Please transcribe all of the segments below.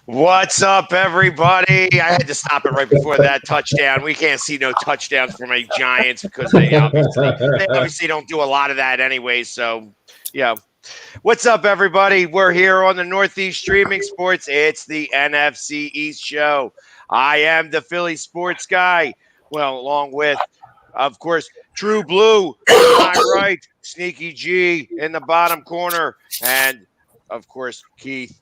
What's up, everybody? I had to stop it right before that touchdown. We can't see no touchdowns from any Giants because they obviously don't do a lot of that anyway. So, yeah. What's up, everybody? We're here on the Northeast Streaming Sports. It's the NFC East show. I am the Philly sports guy. Well, along with, of course, True Blue, to my right, Sneaky G in the bottom corner, and, of course, Keith.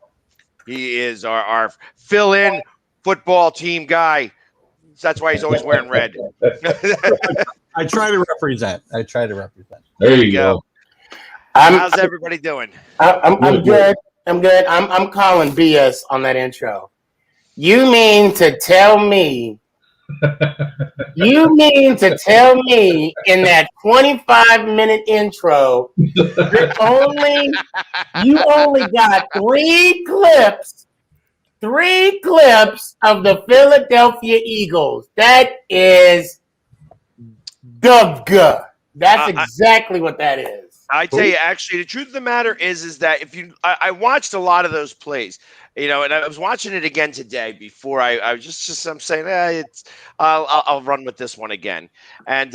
He is our fill-in football team guy. That's why he's always wearing red. I try to represent. There you go. How's everybody doing? I'm good. I'm good. I'm calling BS on that intro. You mean to tell me in that 25-minute intro, you only got three clips of the Philadelphia Eagles. That is That's exactly what that is. I tell you, actually, the truth of the matter is that I watched a lot of those plays, and I was watching it again today before I'm saying, I'll run with this one again. And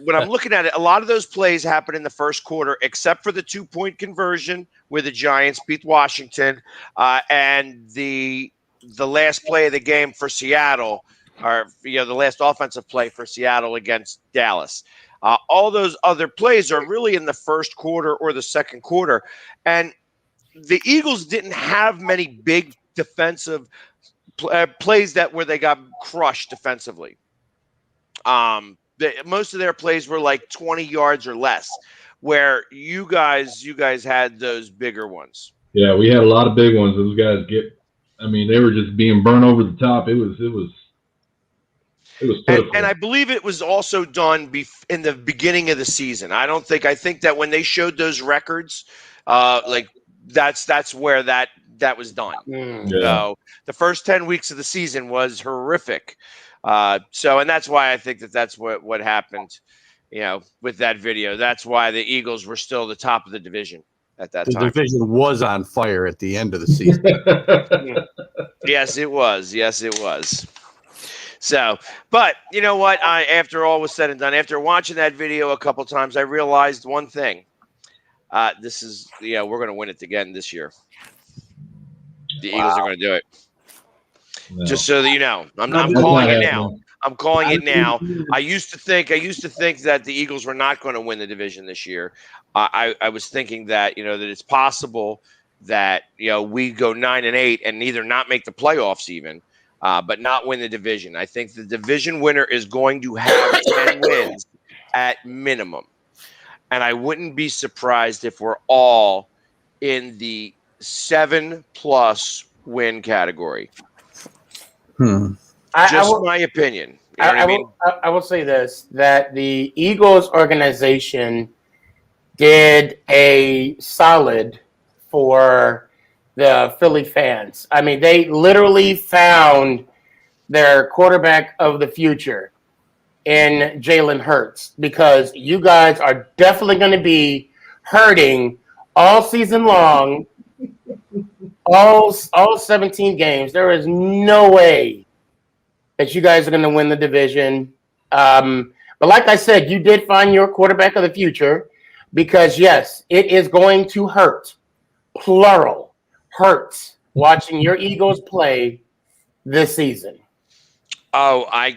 when I'm looking at it, a lot of those plays happen in the first quarter, except for the 2-point conversion where the Giants beat Washington, and the last play of the game for Seattle, or the last offensive play for Seattle against Dallas. All those other plays are really in the first quarter or the second quarter. And the Eagles didn't have many big defensive plays where they got crushed defensively. Most of their plays were like 20 yards or less, where you guys had those bigger ones. Yeah, we had a lot of big ones. Those guys they were just being burned over the top. It was and I believe it was also done in the beginning of the season. I think that when they showed those records, that's where that was done. Yeah. So the first 10 weeks of the season was horrific. And that's why I think that's what happened, with that video. That's why the Eagles were still the top of the division at that time. The division was on fire at the end of the season. Yes, it was. So, but you know what? After all was said and done, after watching that video a couple times, I realized one thing. We're going to win it again this year. The Eagles are going to do it. No. Just so that you know, I'm calling it now. I'm calling it now. I used to think that the Eagles were not going to win the division this year. I was thinking that that it's possible that we go 9-8 and either not make the playoffs even. But not win the division. I think the division winner is going to have 10 wins at minimum. And I wouldn't be surprised if we're all in the 7+ win category. My opinion. I will say this, that the Eagles organization did a solid for the Philly fans. I mean, they literally found their quarterback of the future in Jalen Hurts, because you guys are definitely going to be hurting all season long, all 17 games. There is no way that you guys are going to win the division. But like I said, you did find your quarterback of the future, because, yes, it is going to hurt, plural. Hurts watching your Eagles play this season. Oh, I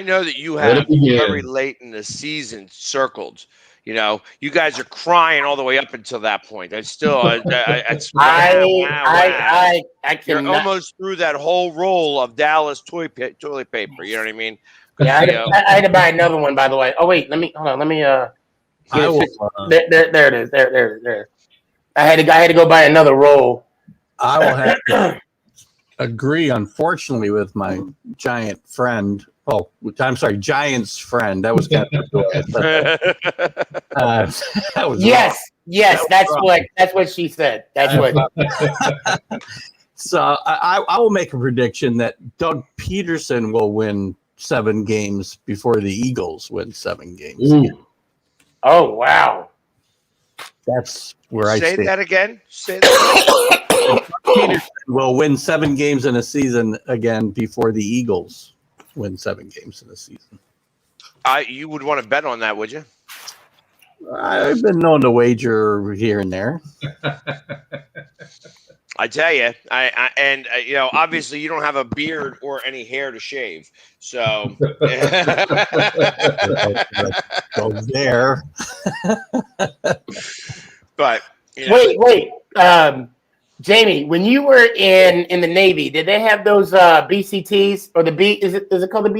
know that you have very late in the season circled. You guys are crying all the way up until that point. I still, I You're almost through that whole roll of Dallas toilet paper. You know what I mean? Yeah, I had to buy another one, by the way. Oh wait, hold on. Let me. There it is. There. I had to go buy another roll. I will have to agree, unfortunately, with my Giant friend. Oh, I'm sorry, Giants friend. That was kind of that was yes. That's what she said. That's what. So I will make a prediction that Doug Peterson will win 7 games before the Eagles win 7 games. Oh wow. That's where I say that again. Say that again. Peterson will win 7 games in a season again before the Eagles win 7 games in a season. You would want to bet on that, would you? I've been known to wager here and there. I tell you, obviously you don't have a beard or any hair to shave, so Go there. But Wait. Jamie, when you were in the Navy, did they have those BCTs or is it called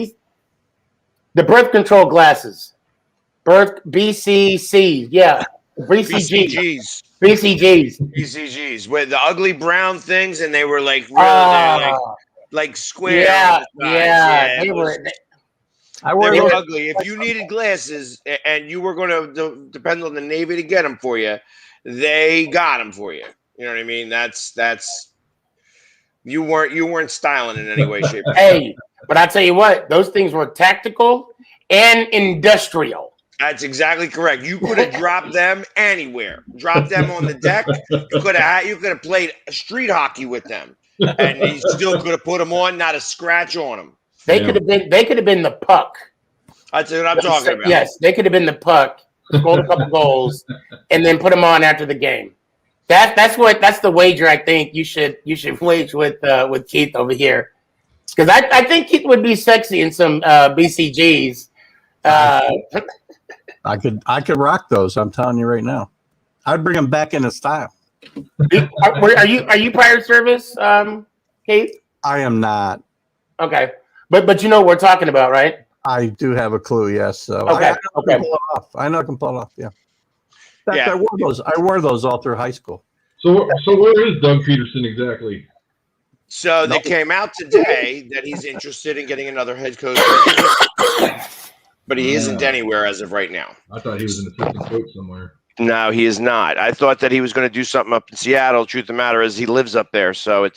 the birth control glasses? BCC, yeah. BCGs. BCGs with the ugly brown things, and they were like really like square. Yeah, they were ugly. If you needed glasses and you were going to depend on the Navy to get them for you, they got them for you. You know what I mean? That's you weren't styling in any way, shape, or form. Hey, but I tell you what, those things were tactical and industrial. That's exactly correct. You could have dropped them anywhere. Dropped them on the deck. You could have played street hockey with them, and you still could have put them on. Not a scratch on them. They could have been the puck. That's what I'm talking about. Yes, they could have been the puck. Scored a couple goals, and then put them on after the game. That's the wager I think you should wage with Keith over here, because I think Keith would be sexy in some BCGs. I could rock those. I'm telling you right now. I'd bring them back into style. Are you prior service, Keith? I am not. Okay, but you know what we're talking about, right? I do have a clue. Yes. So okay. I know I can pull it off. Yeah. In fact, I wore those all through high school. So where is Doug Peterson exactly? So they came out today that he's interested in getting another head coach. But he isn't anywhere as of right now. I thought he was an assistant coach somewhere. No, he is not. I thought that he was going to do something up in Seattle. Truth of the matter is he lives up there. So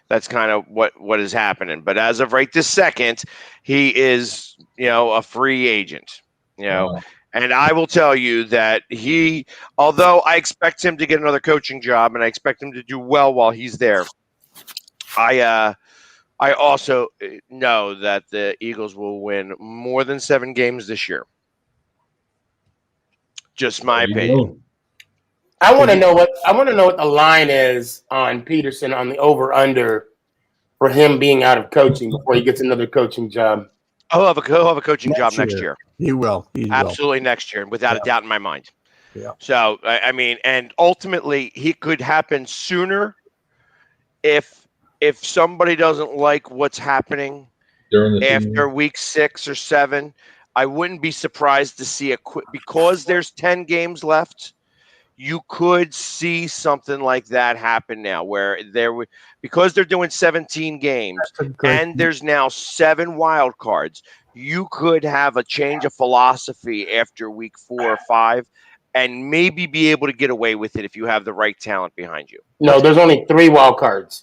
that's kind of what is happening. But as of right this second, he is, a free agent, And I will tell you that although I expect him to get another coaching job and I expect him to do well while he's there, I also know that the Eagles will win more than 7 games this year. Just my opinion. I want to know what the line is on Peterson on the over/under for him being out of coaching before he gets another coaching job. He'll have a coaching job next year. He will. Absolutely next year, without a doubt in my mind. Yeah. So I mean, and ultimately, he could happen sooner if somebody doesn't like what's happening after week 6 or 7. I wouldn't be surprised to see because there's 10 games left. You could see something like that happen now, where because they're doing 17 games and there's now 7 wild cards. You could have a change of philosophy after week 4 or 5, and maybe be able to get away with it if you have the right talent behind you. No, there's only 3 wild cards.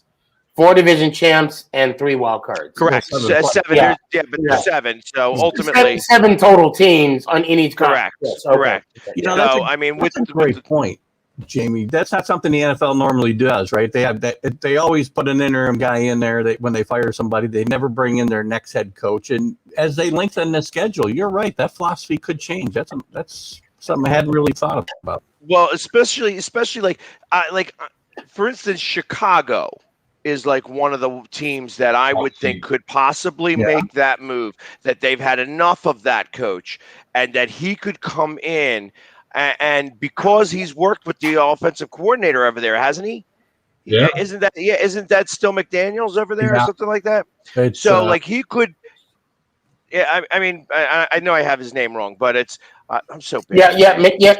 4 division champs and 3 wild cards. Correct. 7. Yeah. There's 7. So ultimately, 7 total teams in each correct. Yes, correct. Okay. That's a great point, Jamie. That's not something the NFL normally does, right? They have that. They always put an interim guy in there. When they fire somebody, they never bring in their next head coach. And as they lengthen the schedule, you're right. That philosophy could change. That's something I hadn't really thought about. Well, especially for instance, Chicago is like one of the teams that I would think could possibly make that move, that they've had enough of that coach and that he could come in and because he's worked with the offensive coordinator over there, hasn't he? Yeah. Isn't that still McDaniels over there or something like that? He could. Yeah, I mean, I know I have his name wrong, but it's I'm so bad.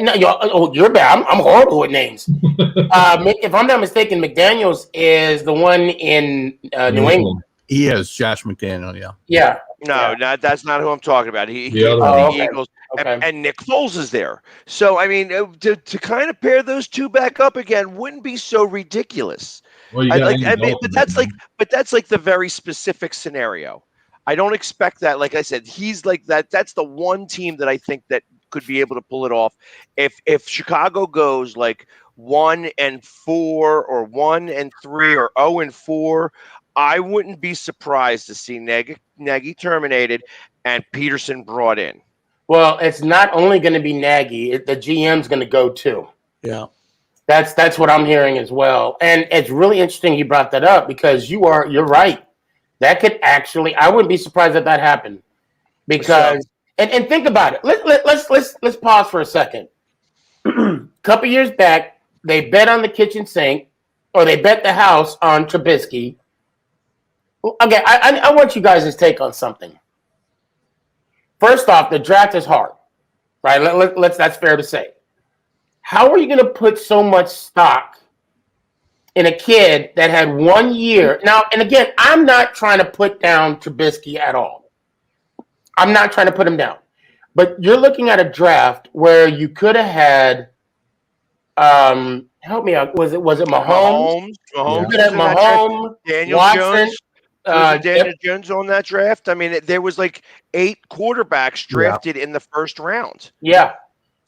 No, you're bad. I'm horrible with names. If I'm not mistaken, McDaniels is the one in New England. He is Josh McDaniel. Yeah. No, that's not who I'm talking about. The Eagles, and Nick Foles is there. So I mean, to kind of pair those two back up again wouldn't be so ridiculous. Well, but that's like the very specific scenario. I don't expect that. Like I said, he's like that. That's the one team that I think that could be able to pull it off. If Chicago goes like 1-4 or 1-3 or 0-4, I wouldn't be surprised to see Nagy terminated and Peterson brought in. Well, it's not only going to be Nagy; the GM's going to go too. Yeah, that's what I'm hearing as well. And it's really interesting you brought that up because you're right. That could actually, I wouldn't be surprised if that happened because and think about it. Let's pause for a second. Couple years back, they bet on the kitchen sink, or they bet the house on Trubisky. Okay, I want you guys' take on something. First off, the draft is hard, right? That's fair to say. How are you going to put so much stock in a kid that had 1 year? Now, and again, I'm not trying to put down Trubisky at all. I'm not trying to put him down. But you're looking at a draft where you could have had, help me out, was it Mahomes? Mahomes. You could have Mahomes, Daniel Watson. Jones. Daniel Jones on that draft. I mean, there was like 8 quarterbacks drafted in the first round. Yeah.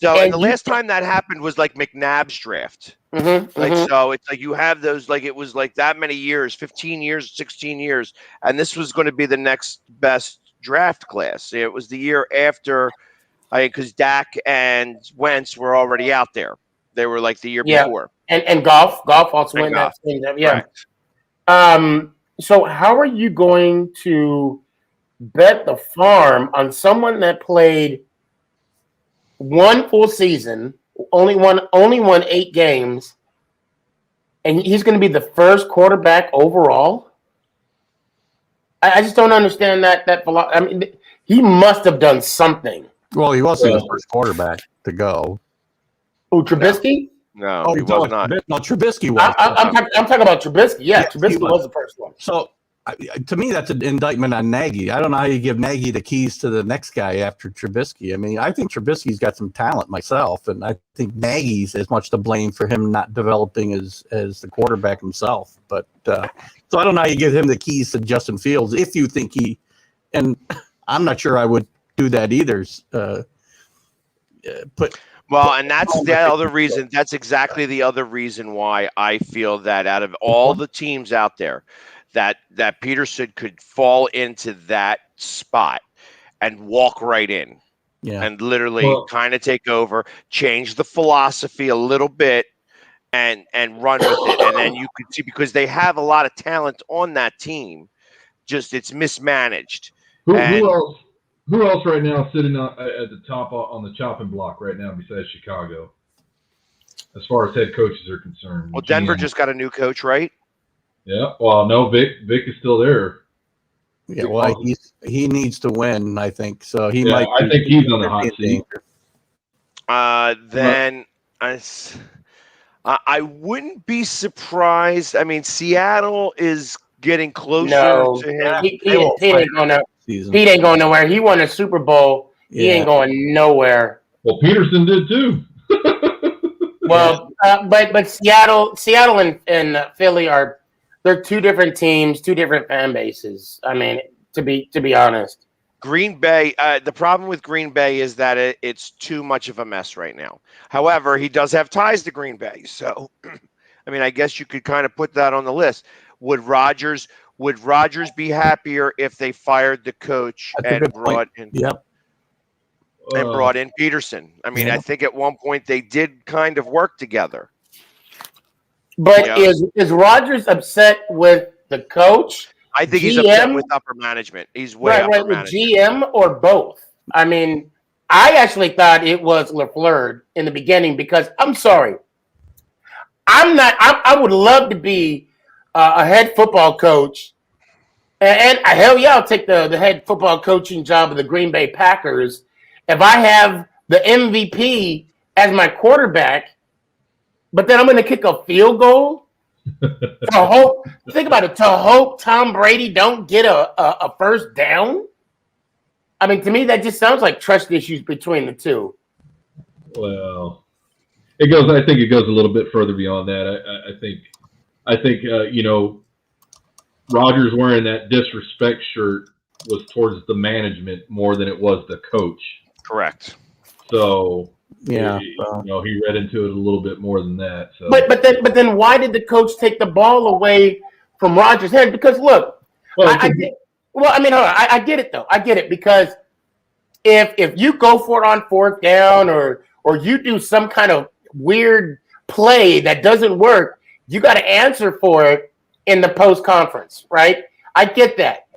So and the last time that happened was like McNabb's draft. So it's like you have those, like it was like that many years, 15 years, 16 years, and this was going to be the next best draft class. It was the year after, because Dak and Wentz were already out there. They were like the year before. And golf also went that same time. Yeah. Correct. So how are you going to bet the farm on someone that played one full season, only won 8 games, and he's going to be the first quarterback overall? I just don't understand that. I mean, he must have done something. Well, he wasn't the first quarterback to go. Oh, Trubisky? No, he was not. No, Trubisky was. I'm talking about Trubisky. Yeah, Trubisky was the first one. So, to me, that's an indictment on Nagy. I don't know how you give Nagy the keys to the next guy after Trubisky. I mean, I think Trubisky's got some talent myself, and I think Nagy's as much to blame for him not developing as the quarterback himself. But so I don't know how you give him the keys to Justin Fields if you think and I'm not sure I would do that either. And that's the other reason. That's exactly the other reason why I feel that out of all the teams out there, that Peterson could fall into that spot and walk right in, and literally kind of take over, change the philosophy a little bit, and run with it. And then you could see, because they have a lot of talent on that team, just it's mismanaged. Who else right now sitting at the top on the chopping block right now besides Chicago, as far as head coaches are concerned? Well, Denver just got a new coach, right? Yeah. Well, no, Vic is still there. Yeah. Well, he needs to win, I think. So he might. I think he's on the hot seat. Then I wouldn't be surprised. I mean, Seattle is getting closer to him. He ain't going to. Pete ain't going nowhere. He won a Super Bowl. He ain't going nowhere. Well, Peterson did too. Well, but Seattle and Philly they're 2 different teams, 2 different fan bases. I mean, to be honest. Green Bay. The problem with Green Bay is that it's too much of a mess right now. However, he does have ties to Green Bay, so I mean, I guess you could kind of put that on the list. Would Rodgers be happier if they fired the coach and brought in? Yep. And brought in Peterson? I mean, I think at one point they did kind of work together. But is Rodgers upset with the coach? I think GM? He's upset with upper management. He's way upper with management. GM or both. I mean, I actually thought it was LaFleur in the beginning because I'm sorry, I would love to be a head football coach, and hell yeah, I'll take the head football coaching job of the Green Bay Packers if I have the MVP as my quarterback, but then I'm going to kick a field goal think about it, to hope Tom Brady don't get a first down. I mean, to me, that just sounds like trust issues between the two. Well, I think it goes a little bit further beyond that. I think Rodgers wearing that disrespect shirt was towards the management more than it was the coach. Correct. So Yeah, he read into it a little bit more than that. So. But then why did the coach take the ball away from Rodgers' head? Because look, I get it though. I get it because if you go for it on 4th down or you do some kind of weird play that doesn't work, you got to answer for it in the post conference, right? I get that.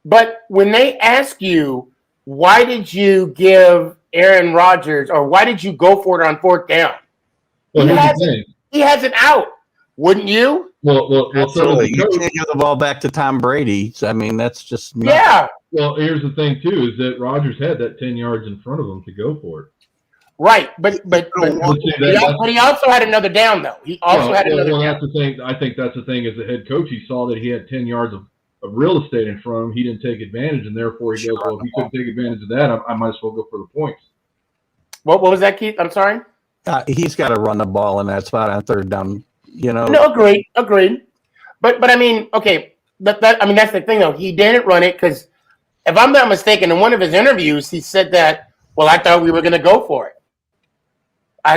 But when they ask you, why did you give Aaron Rodgers, or why did you go for it on 4th down? Well, he has an out. Wouldn't you? Well, absolutely. You can't give the ball back to Tom Brady. I mean, that's just nuts. Yeah. Well, here's the thing too: is that Rodgers had that 10 yards in front of him to go for it. Right, but he also had another down though. He also had another down. That's the thing. I think that's the thing. As a head coach, he saw that he had 10 yards of real estate in front of him. He didn't take advantage, and therefore he goes, "Well, if he couldn't take advantage of that, I might as well go for the points." What was that, Keith? I'm sorry. He's got to run the ball in that spot on 3rd down. No, agreed. But I mean, okay, that's the thing though. He didn't run it because, if I'm not mistaken, in one of his interviews, he said that, well, I thought we were going to go for it. But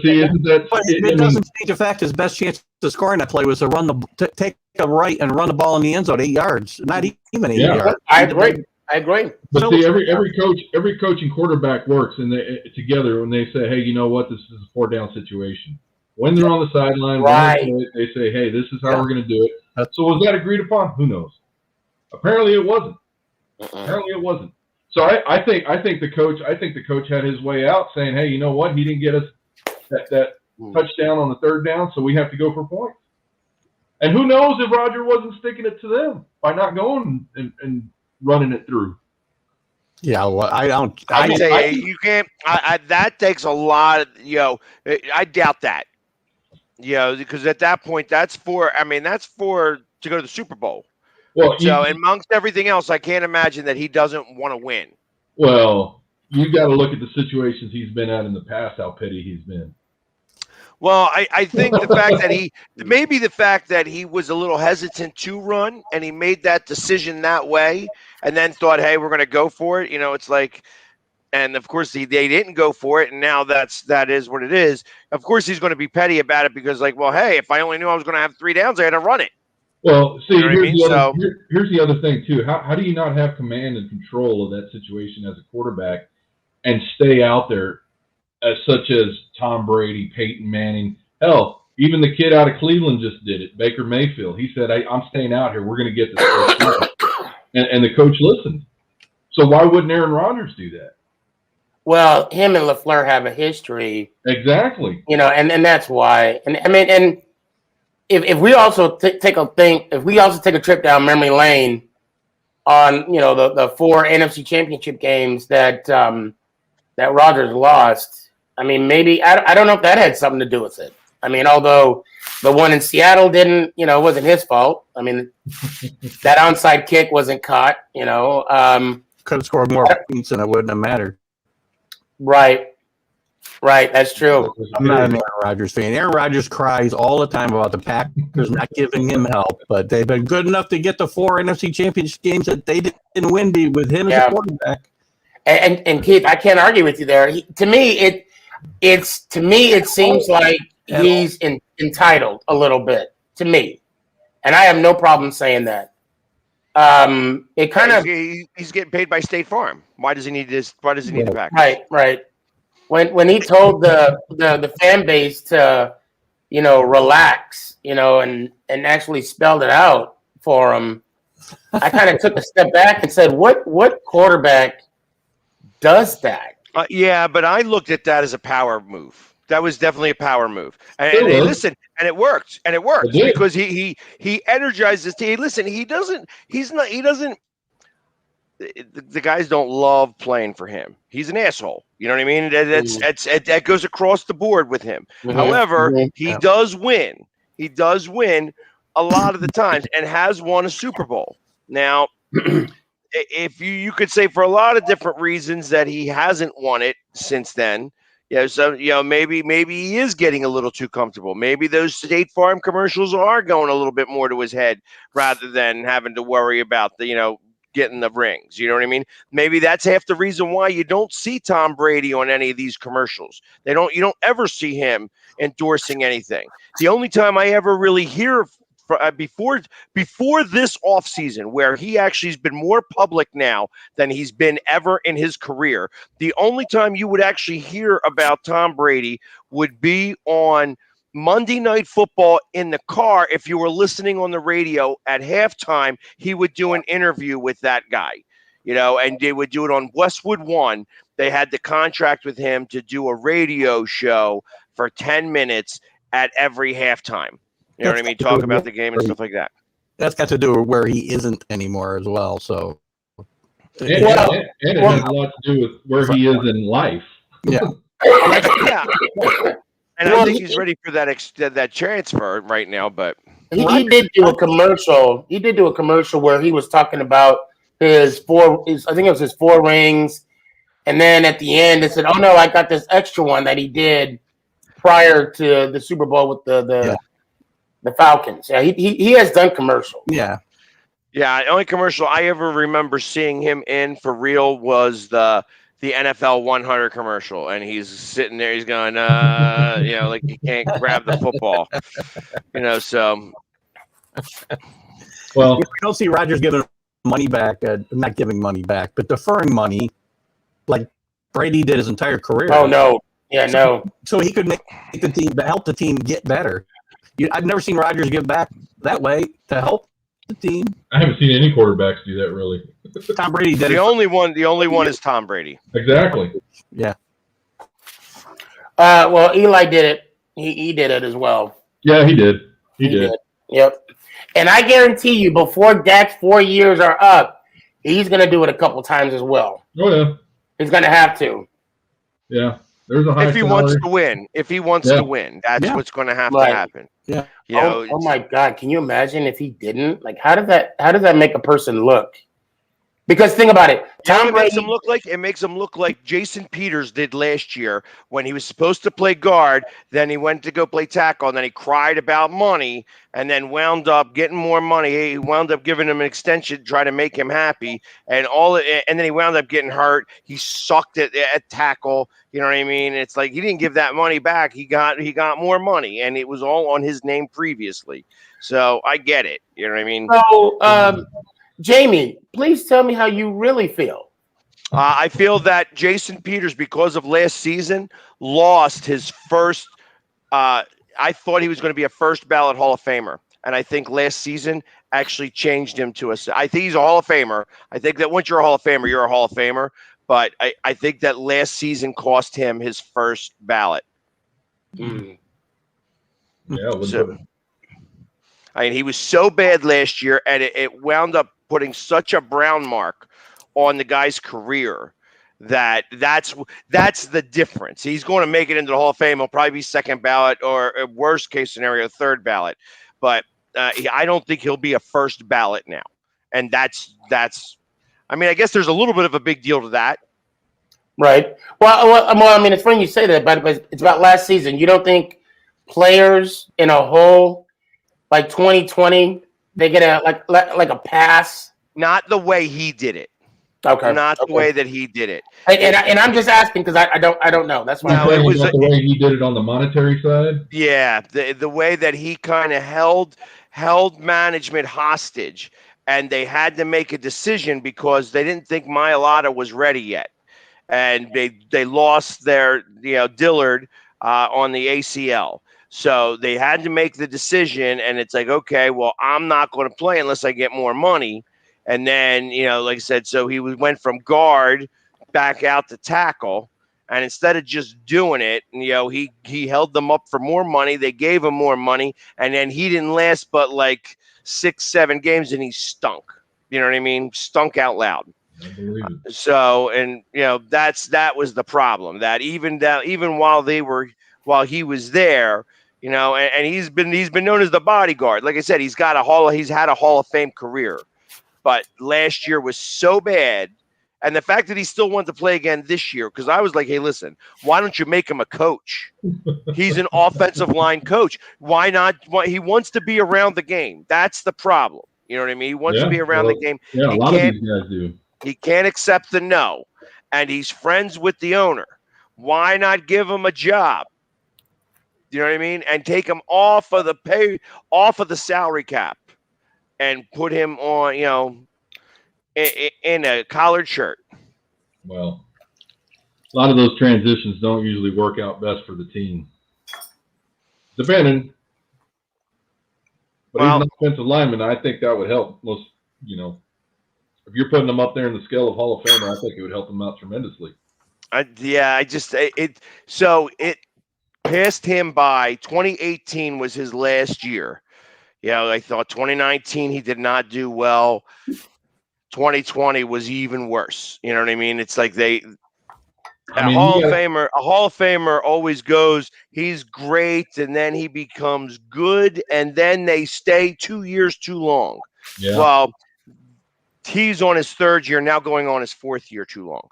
see, it doesn't change the fact his best chance to score in that play was to take a right and run the ball in the end zone 8 yards, not even 8 yards. I agree. But see, every coach and quarterback works and they together when they say, "Hey, you know what? This is a 4th down situation." When they're on the sideline, right, they say, "Hey, this is how we're going to do it." So was that agreed upon? Who knows? Apparently, it wasn't. So I think the coach had his way out, saying, "Hey, you know what? He didn't get us that touchdown on the 3rd down, so we have to go for points." And who knows if Roger wasn't sticking it to them by not going and running it through. Yeah, well, you can't. That takes a lot of, I doubt that. Because at that point, that's for to go to the Super Bowl. Well, so amongst everything else, I can't imagine that he doesn't want to win. Well, you got to look at the situations he's been at in the past, how petty he's been. Well, I think the fact that he was a little hesitant to run and he made that decision that way and then thought, hey, we're going to go for it. It's like, and of course they didn't go for it. And now that is what it is. Of course, he's going to be petty about it because like, well, hey, if I only knew I was going to have 3 downs, I had to run it. Well, see, here's the other thing too. How do you not have command and control of that situation as a quarterback and stay out there such as Tom Brady, Peyton Manning, hell, even the kid out of Cleveland just did it, Baker Mayfield. He said, I'm staying out here. We're going to get this first down. And the coach listened. So why wouldn't Aaron Rodgers do that? Well, him and LaFleur have a history. Exactly. And that's why. And I mean, and if we also take a trip down memory lane on, the 4 NFC Championship games that Rodgers lost, I mean, maybe I don't know if that had something to do with it. I mean, although the one in Seattle didn't, it wasn't his fault. I mean, that onside kick wasn't caught. Could have scored more points and it wouldn't have mattered. Right. That's true. I'm not an Aaron Rodgers fan. Aaron Rodgers cries all the time about the Packers not giving him help, but they've been good enough to get the 4 NFC Championship games that they didn't win with him as a quarterback. And Keith, I can't argue with you there. To me, it seems like he's entitled a little bit to me, and I have no problem saying that. It kind of he's getting paid by State Farm. Why does he need this? Why does he need the Packers? Right. When he told the fan base to, relax, and actually spelled it out for him, I kind of took a step back and said, what quarterback does that? Yeah, but I looked at that as a power move. That was definitely a power move. And listen, and it worked. Because he energized his team. Listen, the guys don't love playing for him. He's an asshole. You know what I mean? That goes across the board with him. Mm-hmm. However, he does win. He does win a lot of the times and has won a Super Bowl. Now, if you could say for a lot of different reasons that he hasn't won it since then. So maybe he is getting a little too comfortable. Maybe those State Farm commercials are going a little bit more to his head rather than having to worry about the getting the rings. You know what I mean? Maybe that's half the reason why you don't see Tom Brady on any of these commercials. You don't ever see him endorsing anything. The only time I ever really hear before this offseason, where he actually has been more public now than he's been ever in his career, the only time you would actually hear about Tom Brady would be on Monday Night Football in the car. If you were listening on the radio at halftime, he would do an interview with that guy, and they would do it on Westwood One. They had the contract with him to do a radio show for 10 minutes at every halftime. You know what I mean? Talk about the game and stuff like that. That's got to do with where he isn't anymore as well. So, and it has a lot to do with where he is in life. Yeah. Yeah. And I think he's ready for that transfer right now. But he did do a commercial. He did do a commercial where he was talking about I think it was his 4 rings. And then at the end, they said, "Oh no, I got this extra one that he did prior to the Super Bowl with the Falcons." Yeah, he has done commercials. Yeah. Yeah, the only commercial I ever remember seeing him in for real was the NFL 100 commercial, and he's sitting there, he's going, like he can't grab the football, so. Well, we don't see Rodgers giving money back, not giving money back, but deferring money like Brady did his entire career. Oh, no. Yeah, no. So he could make the team, help the team get better. I've never seen Rodgers give back that way to help the team. I haven't seen any quarterbacks do that, really. Tom Brady did the only one is Tom Brady. Exactly. Yeah. Well, Eli did it. He did it as well. Yeah, he did. He did. Yep. And I guarantee you, before Dak's 4 years are up, he's going to do it a couple times as well. Oh, yeah. He's going to have to. Yeah. There's a high if he salary. Wants to win. If he wants to win, that's what's going to have to happen. Yeah. Oh my God. Can you imagine if he didn't? Like, how does that make a person look? Because think about it. It makes him look like Jason Peters did last year when he was supposed to play guard. Then he went to go play tackle, and then he cried about money, and then wound up getting more money. He wound up giving him an extension to try to make him happy, and then he wound up getting hurt. He sucked at tackle. You know what I mean? It's like he didn't give that money back. He got more money, and it was all on his name previously. So I get it. You know what I mean? So, Jamie, please tell me how you really feel. I feel that Jason Peters, because of last season, lost his first. I thought he was going to be a first ballot Hall of Famer, and I think last season actually changed him to I think he's a Hall of Famer. I think that once you're a Hall of Famer, you're a Hall of Famer. But I think that last season cost him his first ballot. Mm. Yeah. He was so bad last year, and it wound up putting such a brown mark on the guy's career that's the difference. He's going to make it into the Hall of Fame. He'll probably be second ballot, or worst case scenario, third ballot. But I don't think he'll be a first ballot now. And that's. I mean, I guess there's a little bit of a big deal to that. Right. Well, I mean, it's funny you say that, but it's about last season. You don't think players in a whole, like 2020, they get a pass? Not the way he did it. Okay. Not the way that he did it. And I'm just asking because I don't know. That's why. No, it was the way he did it on the monetary side. Yeah, the way that he kind of held management hostage, and they had to make a decision because they didn't think Mailata was ready yet, and they lost their Dillard on the ACL. So they had to make the decision, and it's like, okay, well, I'm not going to play unless I get more money. And then, like I said, so he went from guard back out to tackle, and instead of just doing it, he held them up for more money. They gave him more money, and then he didn't last but like 6-7 games, and he stunk. You know what I mean? Stunk out loud. I believe it. So, and that was the problem. That even while he was there. And he's been known as the bodyguard. Like I said, he's had a Hall of Fame career, but last year was so bad. And the fact that he still wanted to play again this year, because I was like, hey, listen, why don't you make him a coach? He's an offensive line coach. Why not? He wants to be around the game. That's the problem. You know what I mean? He wants to be around the game. Yeah, a lot of these guys do. He can't accept the no, and he's friends with the owner. Why not give him a job? You know what I mean? And take him off of the salary cap, and put him on, in a collared shirt. Well, a lot of those transitions don't usually work out best for the team. Depending. But he's an offensive lineman. I think that would help most, if you're putting him up there in the scale of Hall of Famer, I think it would help him out tremendously. It passed him by. 2018 was his last year. I thought 2019 he did not do well. 2020 was even worse. You know what I mean? It's like a Hall of Famer always goes, he's great, and then he becomes good, and then they stay 2 years too long. Yeah. Well, he's on his third year, now going on his fourth year too long.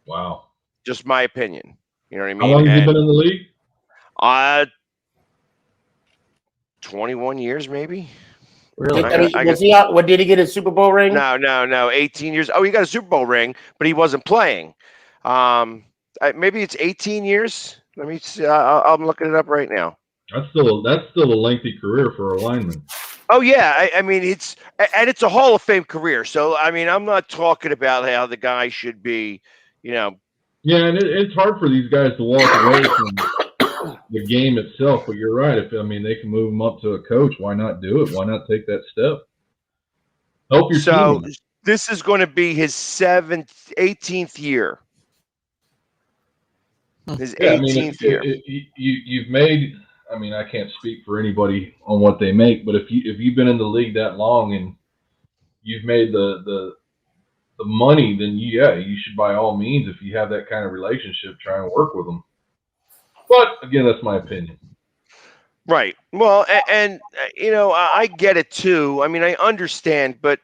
Wow. Just my opinion. You know what I mean? How long have you been in the league? 21 years, maybe. Really? Did he get a Super Bowl ring? No. 18 years. Oh, he got a Super Bowl ring, but he wasn't playing. Maybe it's 18 years. Let me see. I'm looking it up right now. That's still a lengthy career for a lineman. Oh yeah, I mean it's a Hall of Fame career. So I mean, I'm not talking about how the guy should be, Yeah, and it's hard for these guys to walk away from the game itself. But you're right. If they can move him up to a coach, why not do it? Why not take that step? Help your team. This is going to be his 18th year. His 18th year. You've made. I can't speak for anybody on what they make, but if you've been in the league that long and you've made the money, then you should by all means, if you have that kind of relationship, try and work with them. But again, that's my opinion. Right. Well, and I get it too. I mean, I understand, but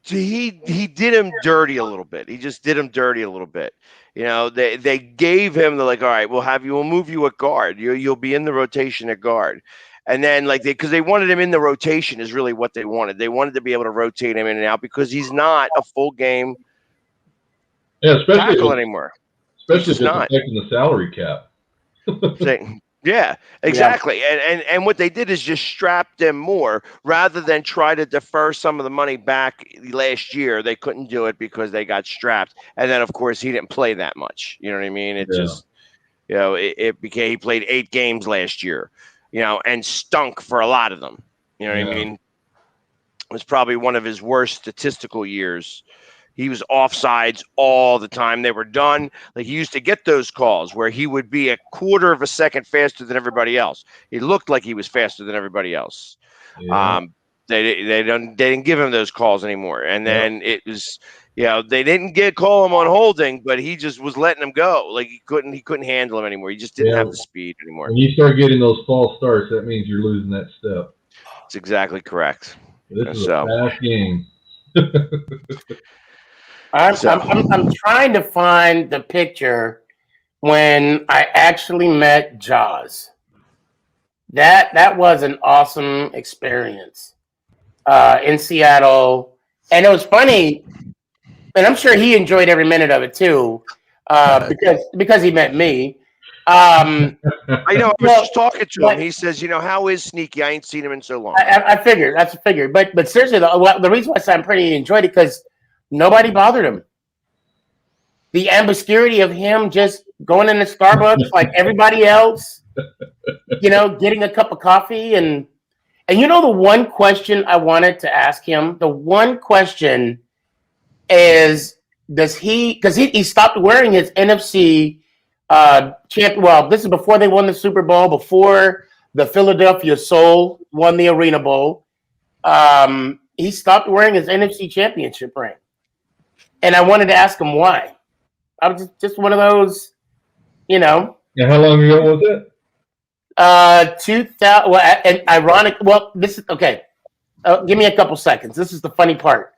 he did him dirty a little bit. He just did him dirty a little bit. They gave him all right, we'll move you at guard. You'll be in the rotation at guard. And then because they wanted him in the rotation is really what they wanted. They wanted to be able to rotate him in and out because he's not a full game tackle anymore. Especially if it's affecting the salary cap. Yeah, exactly. Yeah. And what they did is just strap them more rather than try to defer some of the money back last year. They couldn't do it because they got strapped. And then, of course, he didn't play that much. You know what I mean? It just, it became, he played 8 games last year, and stunk for a lot of them. You know what I mean? It was probably one of his worst statistical years. He was offsides all the time. They were done. He used to get those calls where he would be a quarter of a second faster than everybody else. He looked like he was faster than everybody else. Yeah. They didn't give him those calls anymore. And then it was, they didn't call him on holding, but he just was letting him go. He couldn't handle him anymore. He just didn't have the speed anymore. When you start getting those false starts, that means you're losing that step. That's exactly correct. This is a fast game. I'm trying to find the picture when I actually met Jaws. That was an awesome experience in Seattle, and it was funny, and I'm sure he enjoyed every minute of it too, because he met me. I know. I was just talking to him. He says, how is Sneaky? I ain't seen him in so long. I figured. That's a figure. But seriously, the reason why I said I'm pretty enjoyed it because nobody bothered him. The ambiguity of him just going into Starbucks like everybody else, getting a cup of coffee. And the one question I wanted to ask him, the one question is, because he stopped wearing his NFC champ. Well, this is before they won the Super Bowl, before the Philadelphia Soul won the Arena Bowl. He stopped wearing his NFC championship ring. And I wanted to ask him why. I was just one of those, Yeah, how long ago was it? 2000. Well, and ironic. Well, this is okay. Give me a couple seconds. This is the funny part.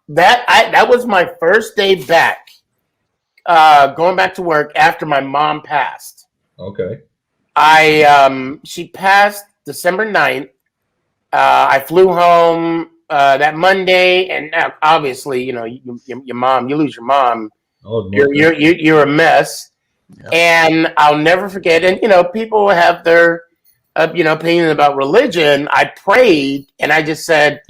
That was my first day back, going back to work after my mom passed. Okay. She passed December 9th. I flew home that Monday, and obviously, you mom, you lose your mom, you're a mess. Yeah. And I'll never forget. And people have their opinion about religion. I prayed, and I just said,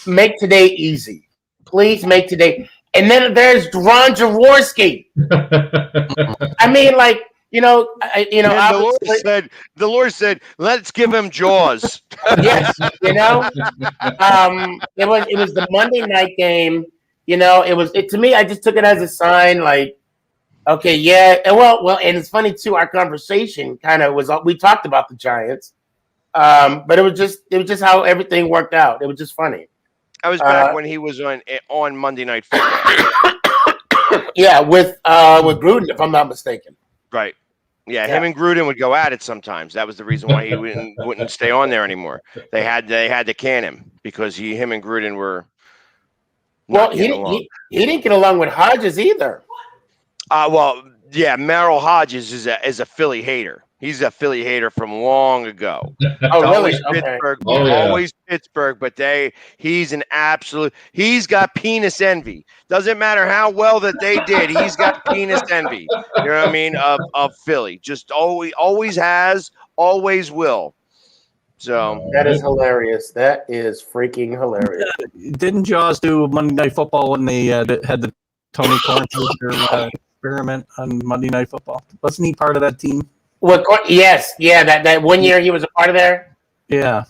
make today easy, please make today. And then there's Ron Jaworski. I mean, like. The Lord said, "Let's give him Jaws." Yes, it was the Monday night game. To me. I just took it as a sign, like, okay, yeah. And well, and it's funny too. Our conversation kind of was. We talked about the Giants, but it was just how everything worked out. It was just funny. I was back when he was on Monday Night Football. Yeah, with Gruden, if I'm not mistaken. Right. Yeah, him and Gruden would go at it sometimes. That was the reason why he wouldn't stay on there anymore. They had to can him because him and Gruden were. He didn't get along with Hodges either. Merrill Hodges is a Philly hater. He's a Philly hater from long ago. Oh, really? Pittsburgh, always Pittsburgh, but he's got penis envy. Doesn't matter how well that they did, he's got penis envy. You know what I mean? Of Philly. Just always has, always will. So that is hilarious. That is freaking hilarious. Didn't Jaws do Monday Night Football when they had the Tony Kornheiser experiment on Monday Night Football? Wasn't he part of that team? Well, yes, yeah. That 1 year he was a part of there. Yeah.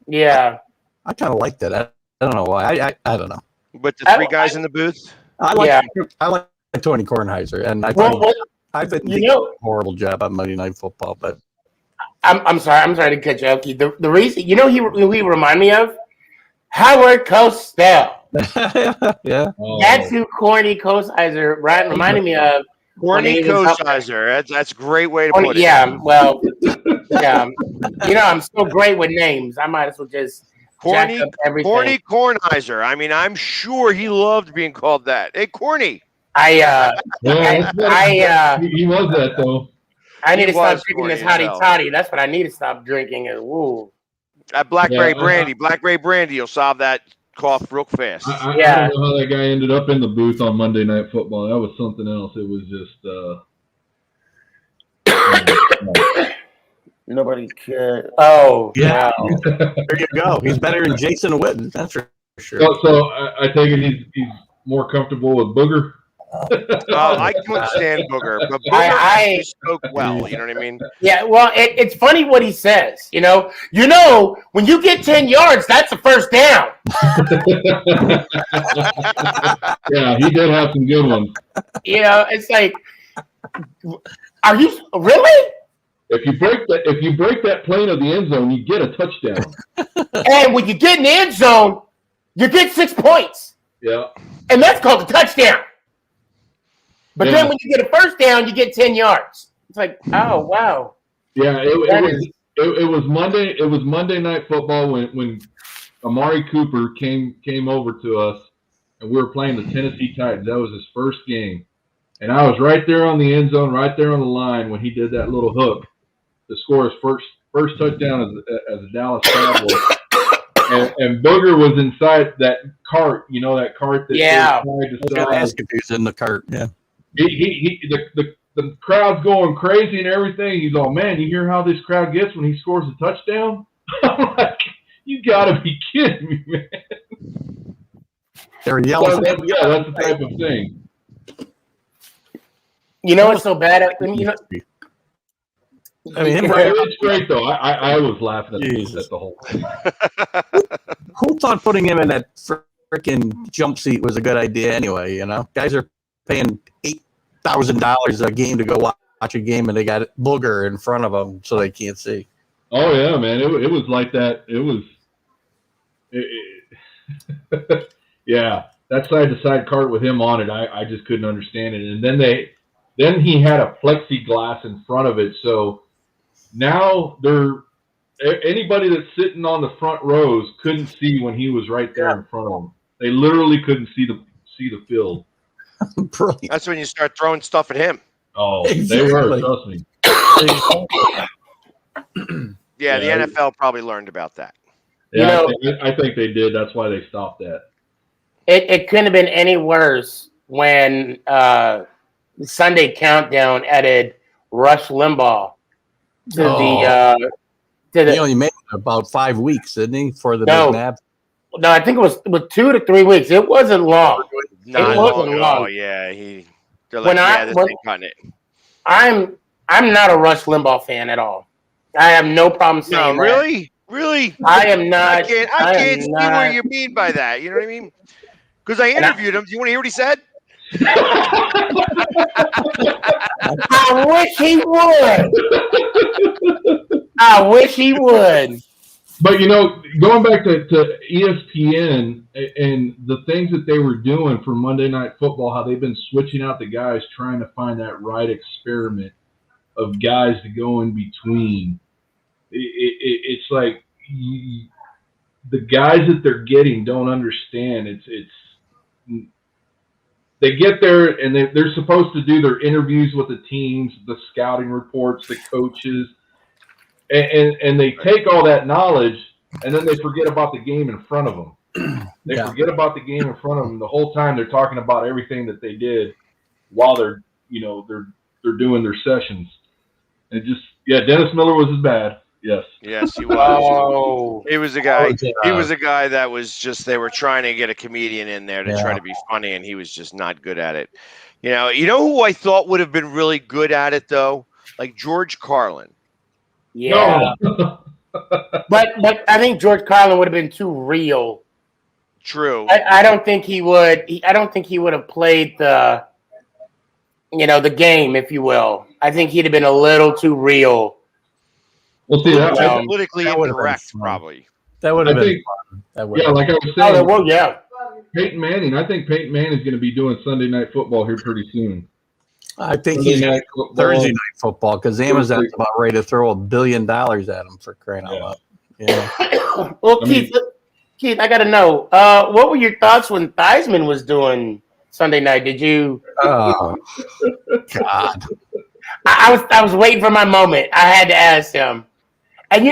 I kind of liked it. I don't know why. I don't know. With the three guys in the booth. I like Tony Kornheiser, and I think he did a horrible job on Monday Night Football. But I'm sorry to cut you off. The reason he remind me of Howard Cosell. Yeah, that's who Corny Kornheiser reminded me of. Corny Kornheiser. That's a great way to put it. Yeah, well, yeah. I'm so great with names. I might as well just Corny Kornheiser. I mean, I'm sure he loved being called that. Hey, Corny. He was that though. I need to stop drinking this hottie toddy. That's what I need to stop drinking. Woo. That Blackberry brandy will solve that cough real fast. I don't know how that guy ended up in the booth on Monday Night Football. That was something else. It was just nobody cared. Oh, yeah. Wow. There you go. He's better than Jason Witten. That's for sure. So I take it he's more comfortable with Booger. I couldn't stand Booger, but Booger spoke well. You know what I mean? Yeah. Well, it's funny what he says. When you get 10 yards, that's a first down. Yeah, he did have some good ones. It's like, are you really? If you break that plane of the end zone, you get a touchdown. And when you get in the end zone, you get 6 points. Yeah. And that's called a touchdown. But then when you get a first down, you get 10 yards. It's like, oh wow. Yeah, it was Monday. It was Monday Night Football when Amari Cooper came over to us, and we were playing the Tennessee Titans. That was his first game, and I was right there on the end zone, right there on the line when he did that little hook to score his first touchdown as a Dallas Cowboy. And Booger was inside that cart. That cart that He's in the cart. Yeah. The crowd's going crazy and everything. He's all, man, you hear how this crowd gets when he scores a touchdown? I'm like, you gotta be kidding me, man. They're yelling. That's the type of thing. It's so bad at it's great though. I was laughing at the whole thing. Who thought putting him in that freaking jump seat was a good idea anyway? Guys are paying $8,000 a game to go watch a game, and they got Booger in front of them so they can't see. Oh yeah, man! It was like that. It was, yeah. That side-to-side cart with him on it, I just couldn't understand it. And then he had a plexiglass in front of it, so now anybody that's sitting on the front rows couldn't see when he was right there in front of them. They literally couldn't see the field. Brilliant. That's when you start throwing stuff at him. Oh, exactly. They were, trust me. Yeah, the NFL probably learned about that. Yeah, I think they did. That's why they stopped that. It couldn't have been any worse when Sunday Countdown added Rush Limbaugh to he only made it about 5 weeks, didn't he, for the McNabb? No, I think it was 2 to 3 weeks. It wasn't long. Not long at all. Yeah, they're like, this ain't cutting it. I'm not a Rush Limbaugh fan at all. I have no problem saying that. Really? I am not. I can't see what you mean by that. You know what I mean? Because I interviewed him. Do you want to hear what he said? I wish he would. But, going back to ESPN and the things that they were doing for Monday Night Football, how they've been switching out the guys, trying to find that right experiment of guys to go in between. It's like the guys that they're getting don't understand. They get there and they're supposed to do their interviews with the teams, the scouting reports, the coaches, and they take all that knowledge and then they forget about the game in front of them. They forget about the game in front of them. The whole time they're talking about everything that they did while they're doing their sessions. And Dennis Miller was as bad. Yes, he was. Oh. He was a guy. He was a guy that was just. They were trying to get a comedian in there to try to be funny, and he was just not good at it. You know who I thought would have been really good at it though, like George Carlin. Yeah, but I think George Carlin would have been too real. True. I don't think he would. I don't think he would have played the game, if you will. I think he'd have been a little too real. Well, see, politically incorrect, probably. That would have been fun. Like I was saying. Peyton Manning. I think Peyton Manning is going to be doing Sunday Night Football here pretty soon. I think he's Thursday Night Football because Amazon's about ready to throw $1 billion at him for crying out loud. Yeah. Well, Keith, I got to know what were your thoughts when Theismann was doing Sunday night? Did you? Oh God! I was waiting for my moment. I had to ask him. And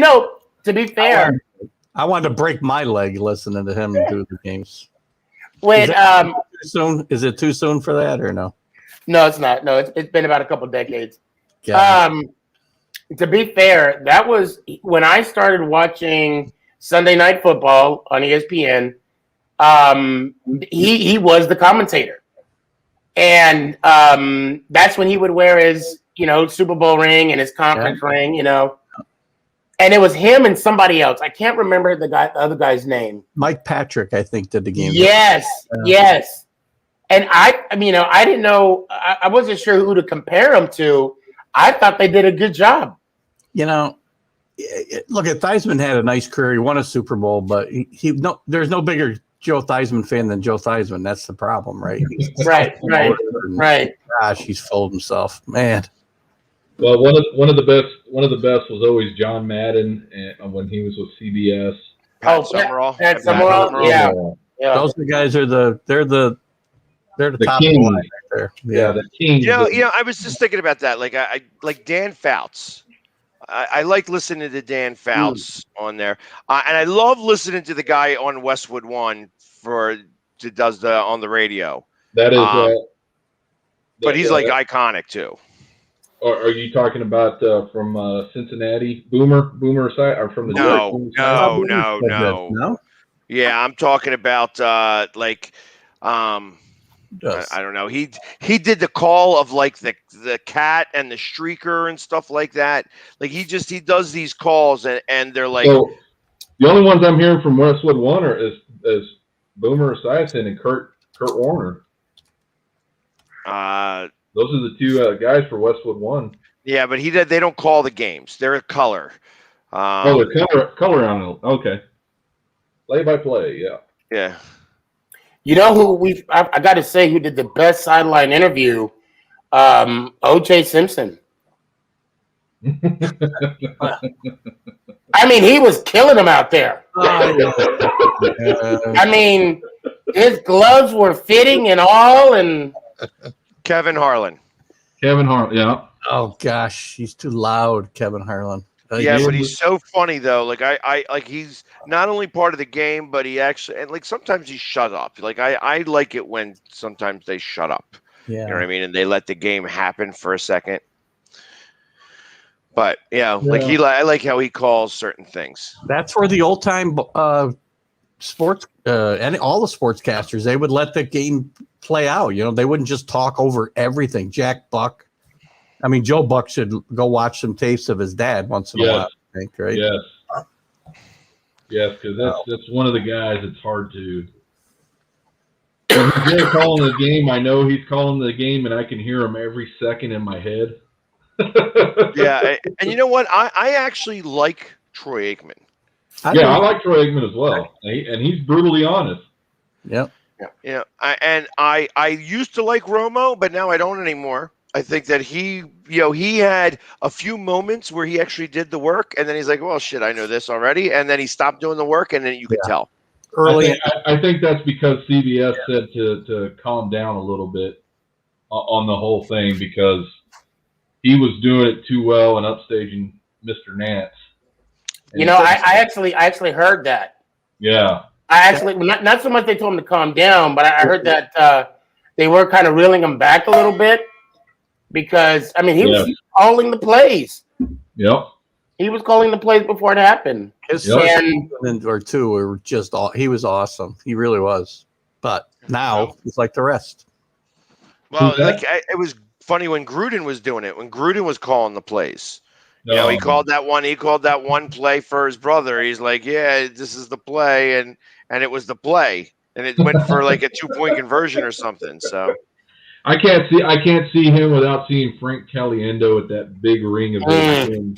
to be fair, I wanted to break my leg listening to him do the games. When too soon? Is it too soon for that or no? No, it's not. No, it's been about a couple decades. To be fair, that was when I started watching Sunday Night Football on ESPN. He was the commentator, and that's when he would wear his Super Bowl ring and his conference ring, and it was him and somebody else. I can't remember the other guy's name. Mike Patrick, I think, did the game. Yes. And I didn't know. I wasn't sure who to compare him to. I thought they did a good job. Look, at Theismann had a nice career. He won a Super Bowl, but there's no bigger Joe Theismann fan than Joe Theismann. That's the problem, right? Right. Gosh, he's fooled himself, man. Well, one of the best was always John Madden when he was with CBS. Pat Summerall. Yeah. Those guys are they're the top king. Line right there. Yeah, the king. I was just thinking about that. Like I like Dan Fouts. I like listening to Dan Fouts on there, and I love listening to the guy on Westwood One does on the radio. That is, but he's like iconic too. Are you talking about from Cincinnati, Boomer side, or from the No. Yeah, I'm talking about I don't know. He did the call of like the cat and the streaker and stuff like that. Like he does these calls and they're like. So the only ones I'm hearing from Westwood One is Boomer Esiason and Kurt Warner. Those are the two guys for Westwood One. Yeah, but they don't call the games. They're a color. They're color on it. Okay. Play by play. Yeah. Yeah. You know who I got to say who did the best sideline interview? O.J. Simpson. I mean, he was killing them out there. I mean, his gloves were fitting and all, and Kevin Harlan. Yeah. Oh gosh, he's too loud, Kevin Harlan. Yeah, but he's so funny though. Like I like he's not only part of the game, but he actually and like sometimes he shut up. Like I like it when sometimes they shut up. Yeah. You know what I mean? And they let the game happen for a second. But like I like how he calls certain things. That's where the old time sports and all the sportscasters, they would let the game play out. You know, they wouldn't just talk over everything. Jack Buck. I mean, Joe Buck should go watch some tapes of his dad once in a while, I think, right? Yes. Yes, because that's one of the guys that's hard to. When he's there calling the game, I know he's calling the game, and I can hear him every second in my head. Yeah, and you know what? I actually like Troy Aikman. I like Troy Aikman as well, and he's brutally honest. Yep. Yeah, I used to like Romo, but now I don't anymore. I think that he had a few moments where he actually did the work, and then he's like, well, shit, I know this already. And then he stopped doing the work, and then you could tell. I think that's because CBS said to calm down a little bit on the whole thing because he was doing it too well and upstaging Mr. Nance. And I actually heard that. Yeah. I actually, not so much they told him to calm down, but I heard that they were kind of reeling him back a little bit. Because he was calling the plays. Yep. He was calling the plays before it happened. His first or two were just he was awesome. He really was. But now he's like the rest. Well, it was funny when Gruden was doing it. When Gruden was calling the plays, he called that one. He called that one play for his brother. He's like, "Yeah, this is the play," and it was the play, and it went for like a 2-point conversion or something. So. I can't see him without seeing Frank Caliendo at that big ring of comedy.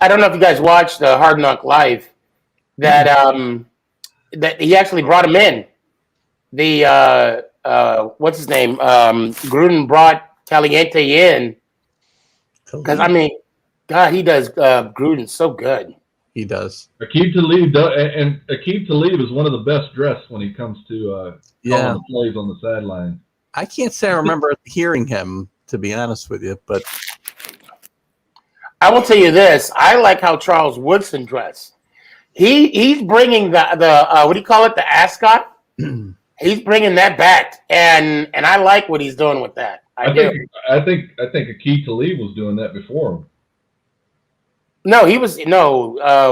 I don't know if you guys watched the Hard Knock Live. That he actually brought him in. The what's his name? Gruden brought Caliente in because God, he does Gruden so good. He does. Aqib Talib and Aqib Talib is one of the best dressed when he comes to calling the plays on the sideline. I can't say I remember hearing him, to be honest with you, but I will tell you this: I like how Charles Woodson dressed. He's bringing the what do you call it? The ascot. He's bringing that back, and I like what he's doing with that. I think Aqib Talib was doing that before him. No,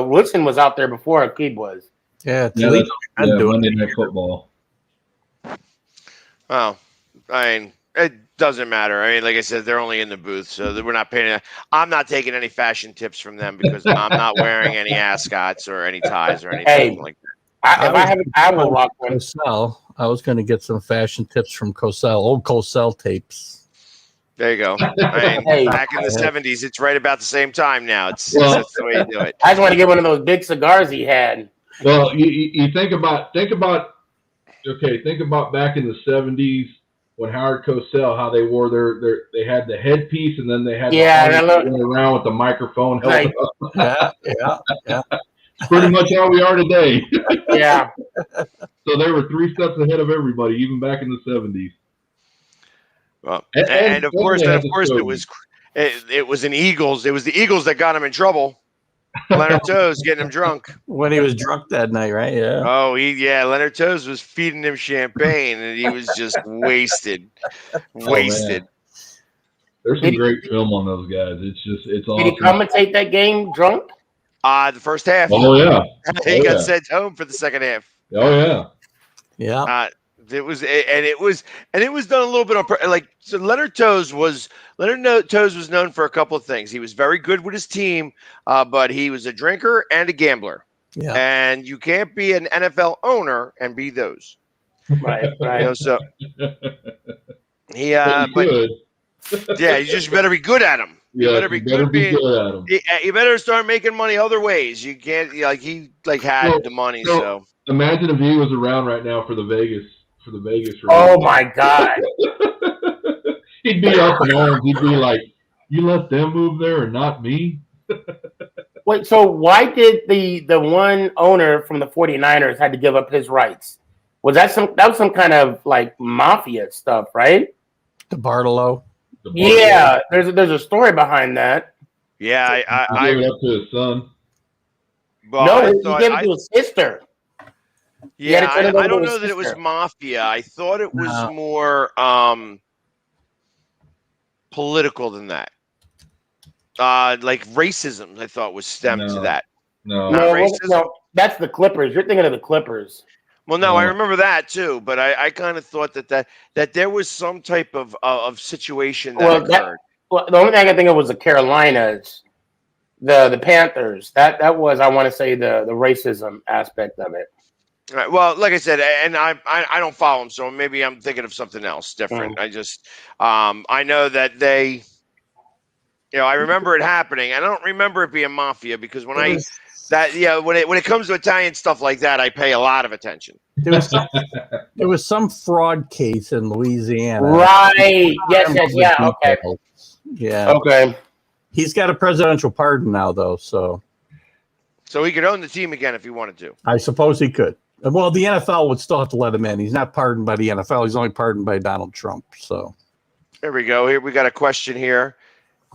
Woodson was out there before Aqib was. Monday Night Football. Well, it doesn't matter. Like I said, they're only in the booth, so we're not paying. I'm not taking any fashion tips from them because I'm not wearing any ascots or any ties or anything like that. I will rock one. Cosell, I was going to get some fashion tips from Cosell, old Cosell tapes. There you go. Back in the 70s, it's right about the same time now. That's the way you do it. I just want to get one of those big cigars he had. Well, you think about back in the 70s when Howard Cosell, how they wore they had the headpiece and then they had going around with the microphone held up. Yeah. Pretty much how we are today. Yeah. So they were 3 steps ahead of everybody, even back in the 70s. Well, and of course, it was an Eagles. It was the Eagles that got him in trouble. Leonard Toes getting him drunk when he was drunk that night, right? Yeah. Oh, Leonard Toes was feeding him champagne, and he was just wasted. There's some great film on those guys. It's awesome. Did he commentate that game drunk? The first half. Oh yeah. He got sent home for the second half. Oh yeah. Yeah. It was done a little bit on so Leonard Toes was known for a couple of things. He was very good with his team, but he was a drinker and a gambler. Yeah. And you can't be an NFL owner and be those. Right. So he you just better be good at them. You better be good at them. You better start making money other ways. You can't he had the money. So imagine if he was around right now for the Vegas race. Oh my God. He'd be up in arms. He'd be like, "You let them move there and not me?" Wait, so why did the one owner from the 49ers had to give up his rights? Was that some kind of like mafia stuff, right? DeBartolo. Yeah, there's a story behind that. Yeah, He gave it up to his son. Well, No, he gave it to his sister. Yeah, I don't to his know that it was sister. mafia. I thought it was more political than that. Like racism, I thought was stemmed to that. No, Not racism. No, that's the Clippers. You're thinking of the Clippers. Well, no, I remember that too, but I kind of thought that there was some type of situation that occurred. The only thing I can think of was the Carolinas, the Panthers. That was, I want to say, the racism aspect of it. All right, well, like I said, and I don't follow them, so maybe I'm thinking of something else different. I just I know that they, I remember it happening. I don't remember it being mafia because when when it comes to Italian stuff like that, I pay a lot of attention. There was some fraud case in Louisiana. Right. Yes. Yeah. Okay. Yeah. Okay. He's got a presidential pardon now, though, so he could own the team again if he wanted to. I suppose he could. Well, the NFL would still have to let him in. He's not pardoned by the NFL. He's only pardoned by Donald Trump. So there we go. Here we got a question here.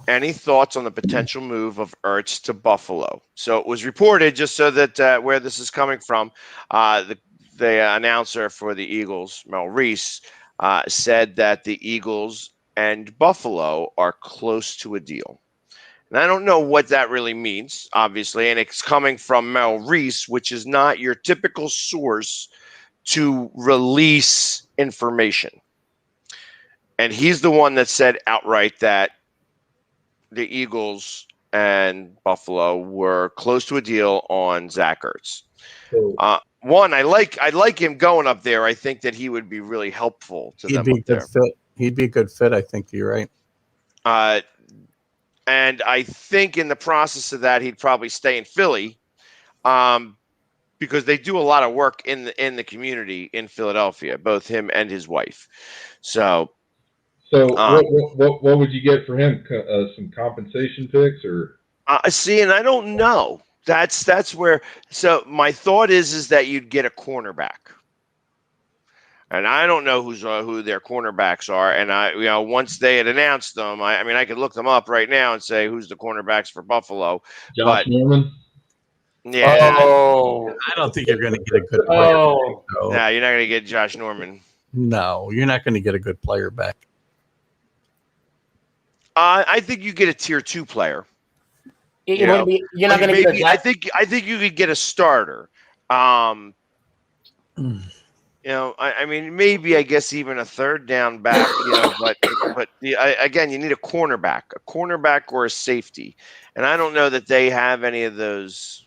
Any thoughts on the potential move of Ertz to Buffalo? So it was reported, just so that where this is coming from, the announcer for the Eagles, Mel Reese, said that the Eagles and Buffalo are close to a deal. And I don't know what that really means, obviously, and it's coming from Mel Reese, which is not your typical source to release information. And he's the one that said outright that the Eagles and Buffalo were close to a deal on Zach Ertz. One, I like him going up there. I think that he would be really helpful to them up there. He'd be a good fit. I think you're right. And I think in the process of that, he'd probably stay in Philly, because they do a lot of work in the community in Philadelphia, both him and his wife. So what would you get for him? Some compensation picks or? See, and I don't know. That's where. So my thought is that you'd get a cornerback. And I don't know who their cornerbacks are. And once they had announced them, I could look them up right now and say who's the cornerbacks for Buffalo. Josh Norman. Yeah. Oh, I don't think you're going to get a good player. No, you're not going to get Josh Norman. No, you're not going to get a good player back. I think you get a tier 2 player. You're not going to get. I think you could get a starter. Maybe I guess even a third down back, but again, you need a cornerback or a safety, and I don't know that they have any of those.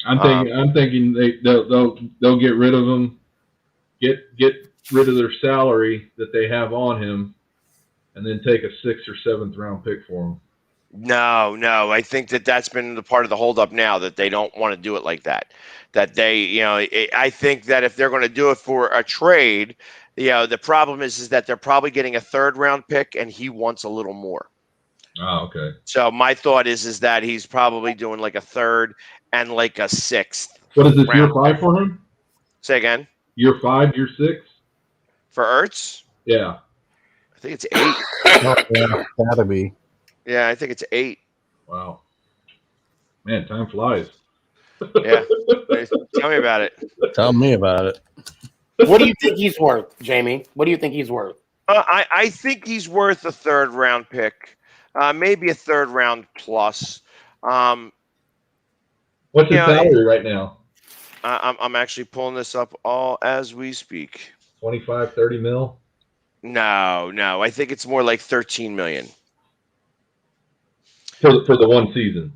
I'm thinking they'll get rid of him, get rid of their salary that they have on him, and then take a 6th or 7th round pick for him. No, I think that's been the part of the holdup now, that they don't want to do it like that. That they, I think that if they're going to do it for a trade, the problem is that they're probably getting a 3rd round pick and he wants a little more. Oh, okay. So my thought is that he's probably doing like a 3rd and like a 6th. What is this, year 5 for him? Say again? Year 5, year 6? For Ertz? Yeah. I think it's 8. Yeah, gotta be. Yeah, I think it's 8. Wow. Man, time flies. Yeah. Tell me about it. Tell me about it. What do you think he's worth, Jamie? What do you think he's worth? I think he's worth a 3rd round pick, maybe a 3rd round plus. What's his salary right now? I'm actually pulling this up all as we speak. 25, 30 mil? No. I think it's more like 13 million. For the one season.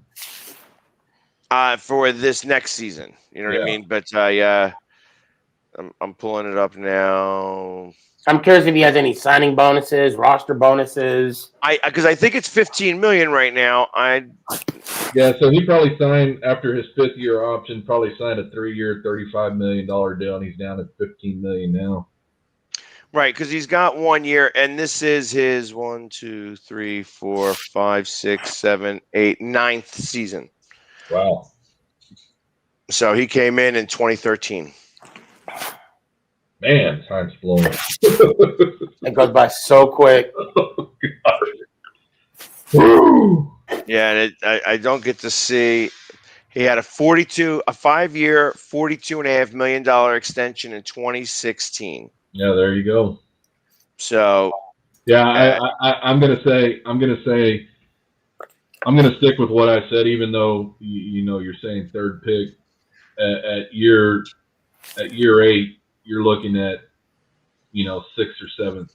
For this next season, you know what I mean. But I'm pulling it up now. I'm curious if he has any signing bonuses, roster bonuses. Because I think it's 15 million right now. Yeah, so he probably signed after his 5th year option. Probably signed a 3-year, $35 million deal, and he's down at 15 million now. Right, because he's got 1 year, and this is his 1, 2, 3, 4, 5, 6, 7, 8, 9th season. Wow. So he came in 2013. Man, time's flowing. It goes by so quick. Woo! Yeah, and I don't get to see. He had a 5-year, $42.5 million extension in 2016. Yeah, there you go. So yeah, I'm gonna stick with what I said, even though you're saying third pick at year 8, you're looking at 6th or 7th.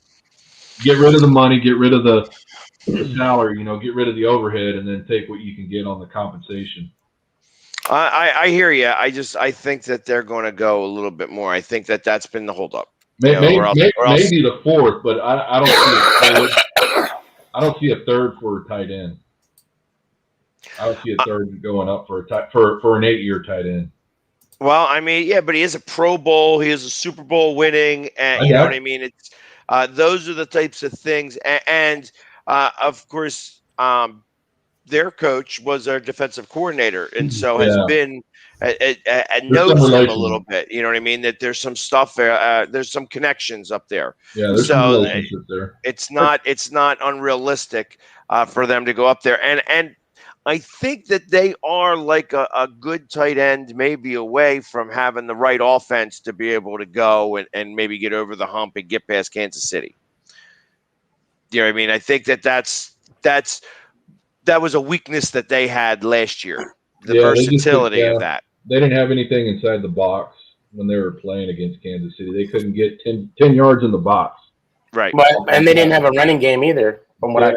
Get rid of the money, get rid of the salary, get rid of the overhead, and then take what you can get on the compensation. I hear you. I think that they're going to go a little bit more. I think that's been the holdup. Maybe the 4th, but I don't see a third. I don't see a third for a tight end. I don't see a third going up for an 8-year tight end. Well, I mean, yeah, but he is a Pro Bowl. He is a Super Bowl winning, and you know what I mean. It's those are the types of things, and of course, their coach was our defensive coordinator, and so has been knows him a little bit. You know what I mean? That there's some stuff there. There's some connections up there. Yeah, there's some relationship there. It's not unrealistic for them to go up there, and I think that they are like a good tight end, maybe away from having the right offense to be able to go and maybe get over the hump and get past Kansas City. You know what I mean? I think that was a weakness that they had last year. The versatility of that. They didn't have anything inside the box when they were playing against Kansas City. They couldn't get 10 yards in the box. Right. And they didn't have a running game either, from what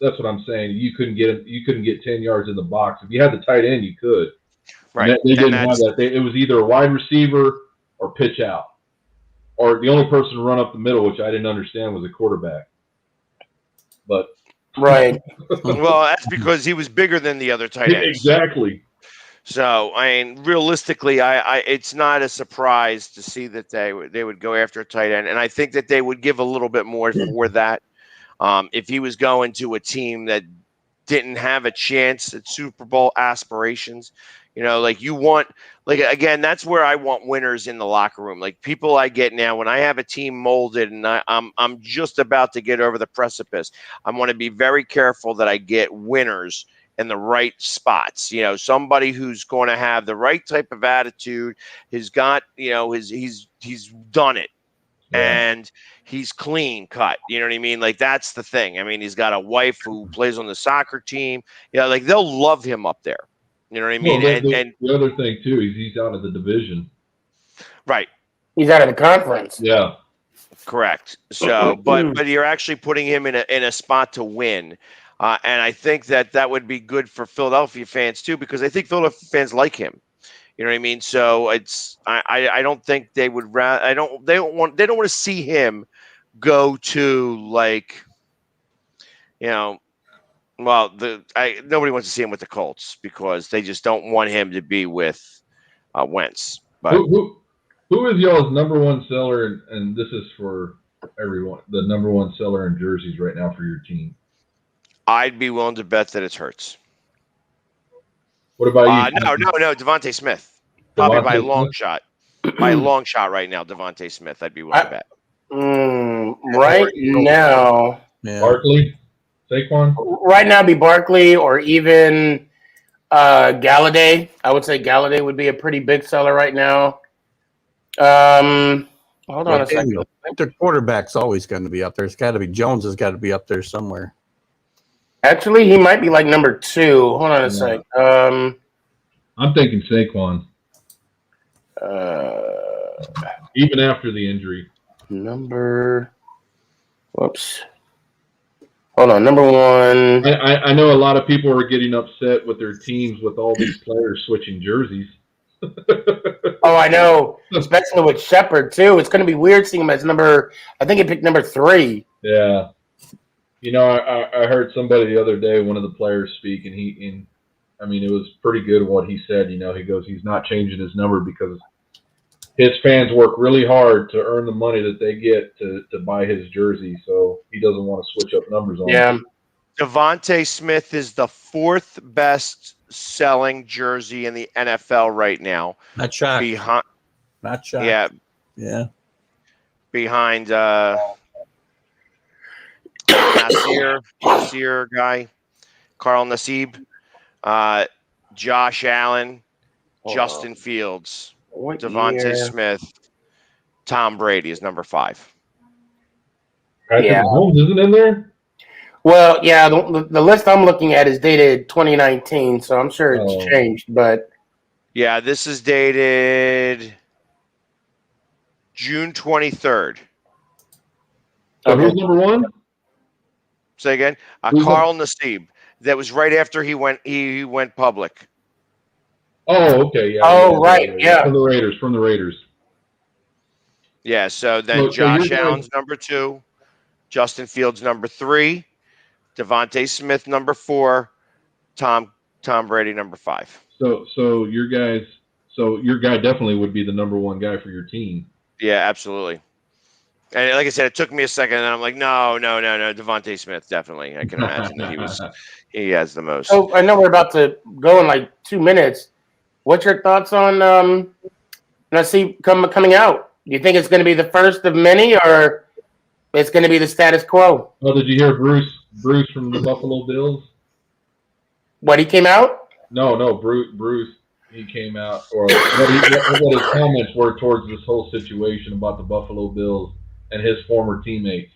that's what I'm saying. You couldn't get 10 yards in the box. If you had the tight end, you could. Right. They didn't have that. It was either a wide receiver or pitch out. Or the only person to run up the middle, which I didn't understand, was a quarterback. But right. Well, that's because he was bigger than the other tight ends. Exactly. So, I mean, realistically, it's not a surprise to see that they would go after a tight end, and I think that they would give a little bit more for that. If he was going to a team that didn't have a chance at Super Bowl aspirations, again, that's where I want winners in the locker room. Like people I get now, when I have a team molded and I'm just about to get over the precipice, I want to be very careful that I get winners in the right spots. Somebody who's going to have the right type of attitude, has got, he's done it. Yeah. And he's clean cut. You know what I mean? Like, that's the thing. I mean, he's got a wife who plays on the soccer team. Like they'll love him up there. You know what I mean? Well, and the other thing too is he's out of the division. Right. He's out of the conference. Yeah. Correct. So, but you're actually putting him in a spot to win. And I think that would be good for Philadelphia fans too, because I think Philadelphia fans like him. You know what I mean? So I don't think they would. They don't want to see him go to nobody wants to see him with the Colts because they just don't want him to be with Wentz. But who is y'all's number one seller? And this is for everyone. The number one seller in jerseys right now for your team. I'd be willing to bet that it's Hurts. What about you? No, Devontae Smith. Probably by a long shot. By a long shot right now, Devontae Smith, I'd be willing to bet. Right now. Yeah. Barkley? Saquon? Right now, it'd be Barkley or even Galladay. I would say Galladay would be a pretty big seller right now. Hold on a second. Their quarterback's always going to be up there. It's got to be Jones. Has got to be up there somewhere. Actually, he might be like number 2. Hold on a sec. I'm thinking Saquon. Even after the injury. Whoops. Hold on, number 1. I know a lot of people are getting upset with their teams with all these players switching jerseys. Oh, I know. Especially with Shepard, too. It's going to be weird seeing him as I think he picked number 3. Yeah. I heard somebody the other day, one of the players speak, and it was pretty good what he said. He goes, he's not changing his number because his fans work really hard to earn the money that they get to buy his jersey, so he doesn't want to switch up numbers on him. Devontae Smith is the 4th best selling jersey in the NFL right now. Not shocked. Not shocked. Yeah. Behind now Nasir guy, Carl Nassib, Josh Allen, Justin Fields, What Devontae year? Smith, Tom Brady is number 5. Patrick Yeah. Mahomes isn't in there? Well, yeah, the list I'm looking at is dated 2019, so I'm sure it's changed. But yeah, this is dated June 23rd. So who's number 1? Say again. Carl Nassib. That was right after he went public. Oh, okay, yeah. Oh, right, yeah. From the Raiders. Yeah, so then Josh Allen's number 2, Justin Fields number 3, Devontae Smith number 4, Tom Brady number 5. So your guy definitely would be the number 1 guy for your team. Yeah, absolutely. And like I said, it took me a second, and I'm like, no, Devontae Smith, definitely. I can imagine that he has the most. Oh, I know we're about to go in like 2 minutes. What's your thoughts on Nassib coming out? Do you think it's going to be the first of many, or it's going to be the status quo? Oh, did you hear Bruce from the Buffalo Bills? What, he came out? No, Bruce. He came out, or what his comments were towards this whole situation about the Buffalo Bills and his former teammates.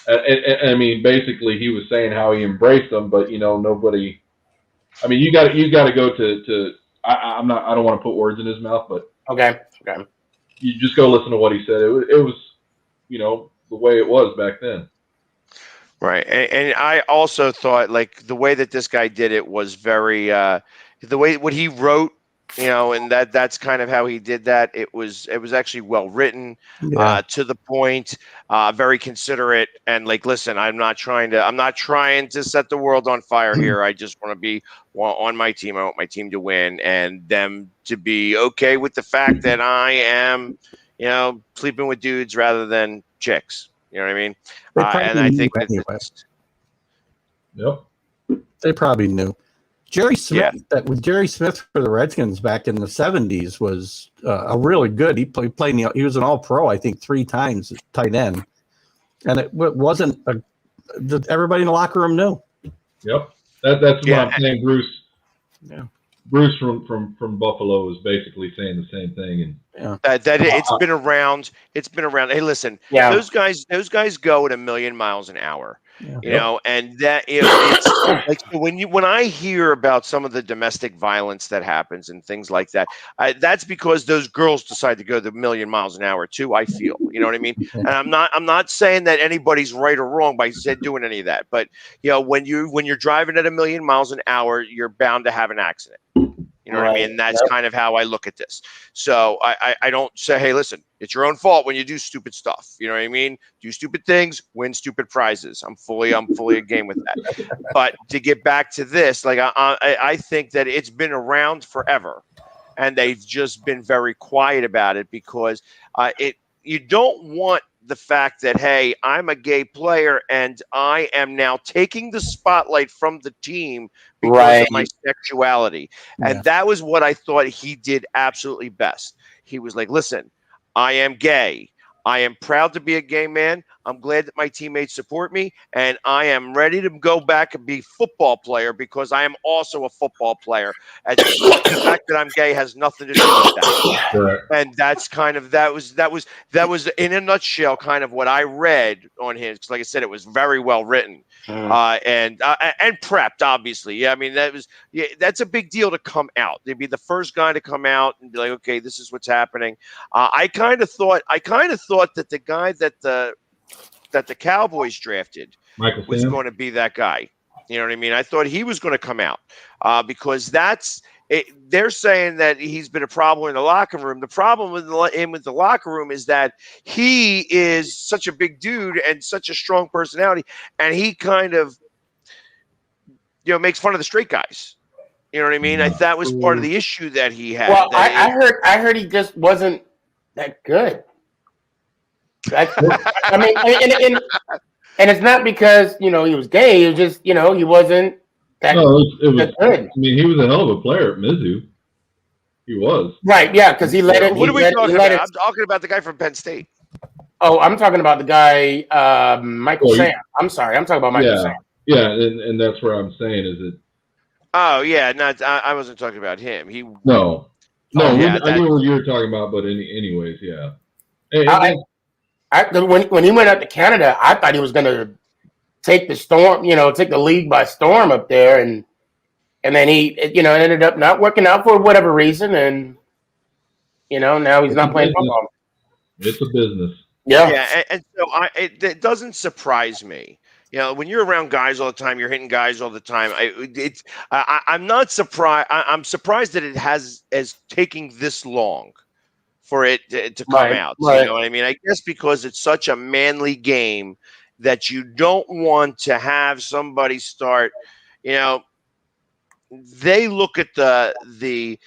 I mean, basically, he was saying how he embraced them, but nobody. I mean, you got to go to. I don't want to put words in his mouth, but okay. You just go listen to what he said. It was, the way it was back then. Right, and I also thought like the way that this guy did it was very the way what he wrote, and that's kind of how he did that. It was actually well written, to the point, very considerate, and like, listen, I'm not trying to set the world on fire here. I just want to be on my team. I want my team to win and them to be okay with the fact that I am, sleeping with dudes rather than chicks. You know what I mean? And I think Yep. They probably knew. Jerry Smith, with Jerry Smith for the Redskins back in the 70s was a really good. He played. He was an All-Pro, I think, 3 times at tight end, and it wasn't everybody in the locker room knew. Yep, that's what I'm saying. Bruce. Yeah. Bruce from Buffalo is basically saying the same thing, and it's been around. It's been around. Hey, listen, those guys go at 1,000,000 miles an hour. And that it's like when I hear about some of the domestic violence that happens and things like that, that's because those girls decide to go the 1,000,000 miles an hour too. I feel, you know what I mean. And I'm not saying that anybody's right or wrong by doing any of that, but when you're driving at 1,000,000 miles an hour, you're bound to have an accident. You know what I mean? And that's kind of how I look at this. So I don't say, hey, listen, it's your own fault when you do stupid stuff. You know what I mean? Do stupid things, win stupid prizes. I'm fully a game with that. But to get back to this, like I think that it's been around forever, and they've just been very quiet about it because you don't want the fact that, hey, I'm a gay player and I am now taking the spotlight from the team because of my sexuality. And that was what I thought he did absolutely best. He was like, listen, I am gay. I am proud to be a gay man. I'm glad that my teammates support me, and I am ready to go back and be a football player because I am also a football player. And the fact that I'm gay has nothing to do with that. Right. And that's kind of that was in a nutshell kind of what I read on his. Like I said, it was very well written and prepped. Obviously, yeah. I mean, that's a big deal to come out. They'd be the first guy to come out and be like, okay, this is what's happening. I kind of thought that the guy that the Cowboys drafted was going to be that guy. You know what I mean? I thought he was going to come out because they're saying that he's been a problem in the locker room. The problem with the locker room is that he is such a big dude and such a strong personality, and he kind of makes fun of the straight guys. You know what I mean? That was part of the issue that he had. Well, I heard he just wasn't that good. I mean, and it's not because he was gay. It was just he wasn't that. No, it was good. I mean, he was a hell of a player at Mizzou. He was right, yeah, because he let it. What are we talking about? I'm talking about the guy from Penn State. Oh, I'm talking about the guy, Michael Sam. I'm sorry, I'm talking about Michael Sam. Yeah, and that's where I'm saying is it. Oh yeah, not I wasn't talking about him. No, yeah, I knew what you were talking about, but anyways, yeah. When he went out to Canada, I thought he was going to take the league by storm up there, and then he, ended up not working out for whatever reason, and now he's not playing football. It's a business. Yeah, and so it doesn't surprise me. When you're around guys all the time, you're hitting guys all the time. I'm not surprised. I'm surprised that it has taking this long for it to come out. Right. You know what I mean? I guess because it's such a manly game that you don't want to have somebody start. They look at the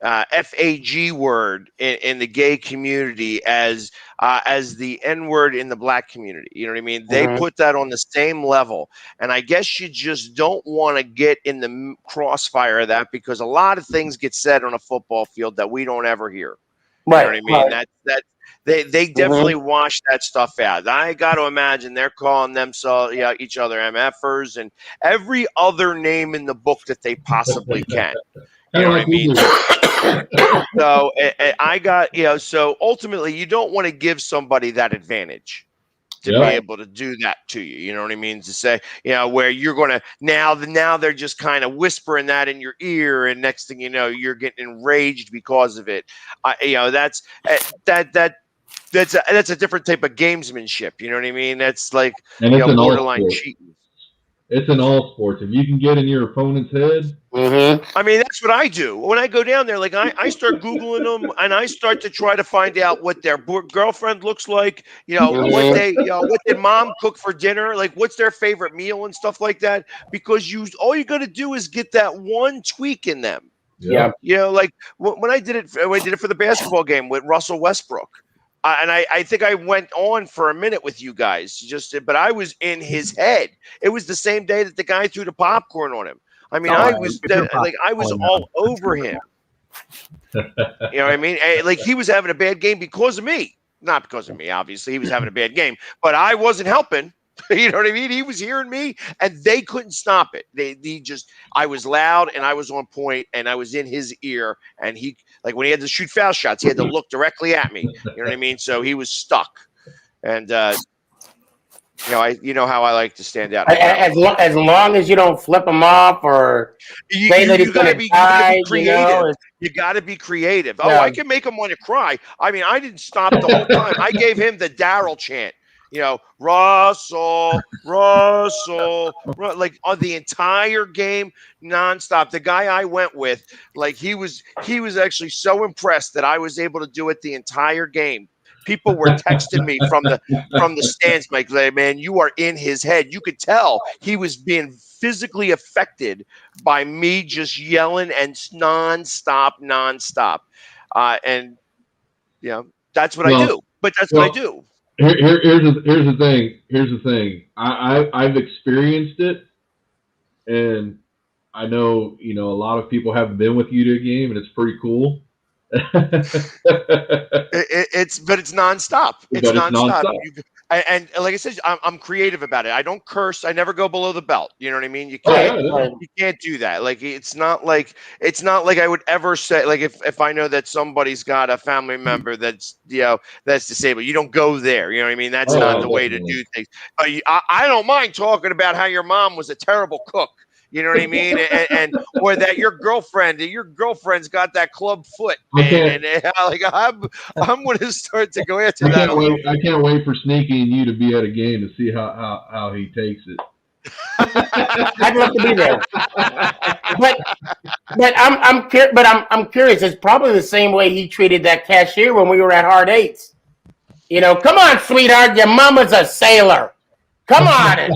FAG word in the gay community as the N word in the black community. You know what I mean? They put that on the same level, and I guess you just don't want to get in the crossfire of that, because a lot of things get said on a football field that we don't ever hear. You know what I mean? That they definitely wash that stuff out. I got to imagine they're calling themselves each other MFers and every other name in the book that they possibly can. You know what I mean? So I got, so ultimately you don't want to give somebody that advantage to be able to do that to you. You know what I mean? To say, where you're going to now they're just kind of whispering that in your ear, and next thing you know, you're getting enraged because of it. That's a different type of gamesmanship. You know what I mean? That's like borderline cheating. It's in all sports. If you can get in your opponent's head. I mean, that's what I do. When I go down there, like I start Googling them, and I start to try to find out what their girlfriend looks like, what did mom cook for dinner? Like, what's their favorite meal and stuff like that? Because all you got to do is get that one tweak in them. Yeah. Like when I did it for the basketball game with Russell Westbrook. And I think I went on for a minute with you guys, but I was in his head. It was the same day that the guy threw the popcorn on him. I mean, I was all over him. You know what I mean? Like, he was having a bad game because of me. Not because of me, obviously. He was having a bad game, but I wasn't helping. You know what I mean? He was hearing me, and they couldn't stop it. I was loud, and I was on point, and I was in his ear. And he, like, when he had to shoot foul shots, he had to look directly at me. You know what I mean? So he was stuck. And you know how I like to stand out. As long as you don't flip him off or say that he's going to die, creative. You got to be creative. Oh, I can make him want to cry. I mean, I didn't stop the whole time. I gave him the Daryl chant. Russell, like on the entire game, nonstop. The guy I went with, like he was actually so impressed that I was able to do it the entire game. People were texting me from the stands, like, man, you are in his head. You could tell he was being physically affected by me just yelling and nonstop. And that's what I do. But that's what I do. Here's the thing. I've experienced it, and I know a lot of people haven't been with you to a game, and it's pretty cool. It's nonstop. It's nonstop. And like I said, I'm creative about it. I don't curse. I never go below the belt. You know what I mean? You can't. You can't do that. Like it's not like I would ever say, like, if I know that somebody's got a family member that's that's disabled, you don't go there. You know what I mean? That's not the way to do things. I don't mind talking about how your mom was a terrible cook. You know what I mean? And or that your girlfriend's got that club foot. And like I'm going to start to go after that. I can't wait for Sneaky and you to be at a game to see how he takes it. I'd love to be there. I'm curious. It's probably the same way he treated that cashier when we were at Hard Eights. Come on, sweetheart, your mama's a sailor. Come on,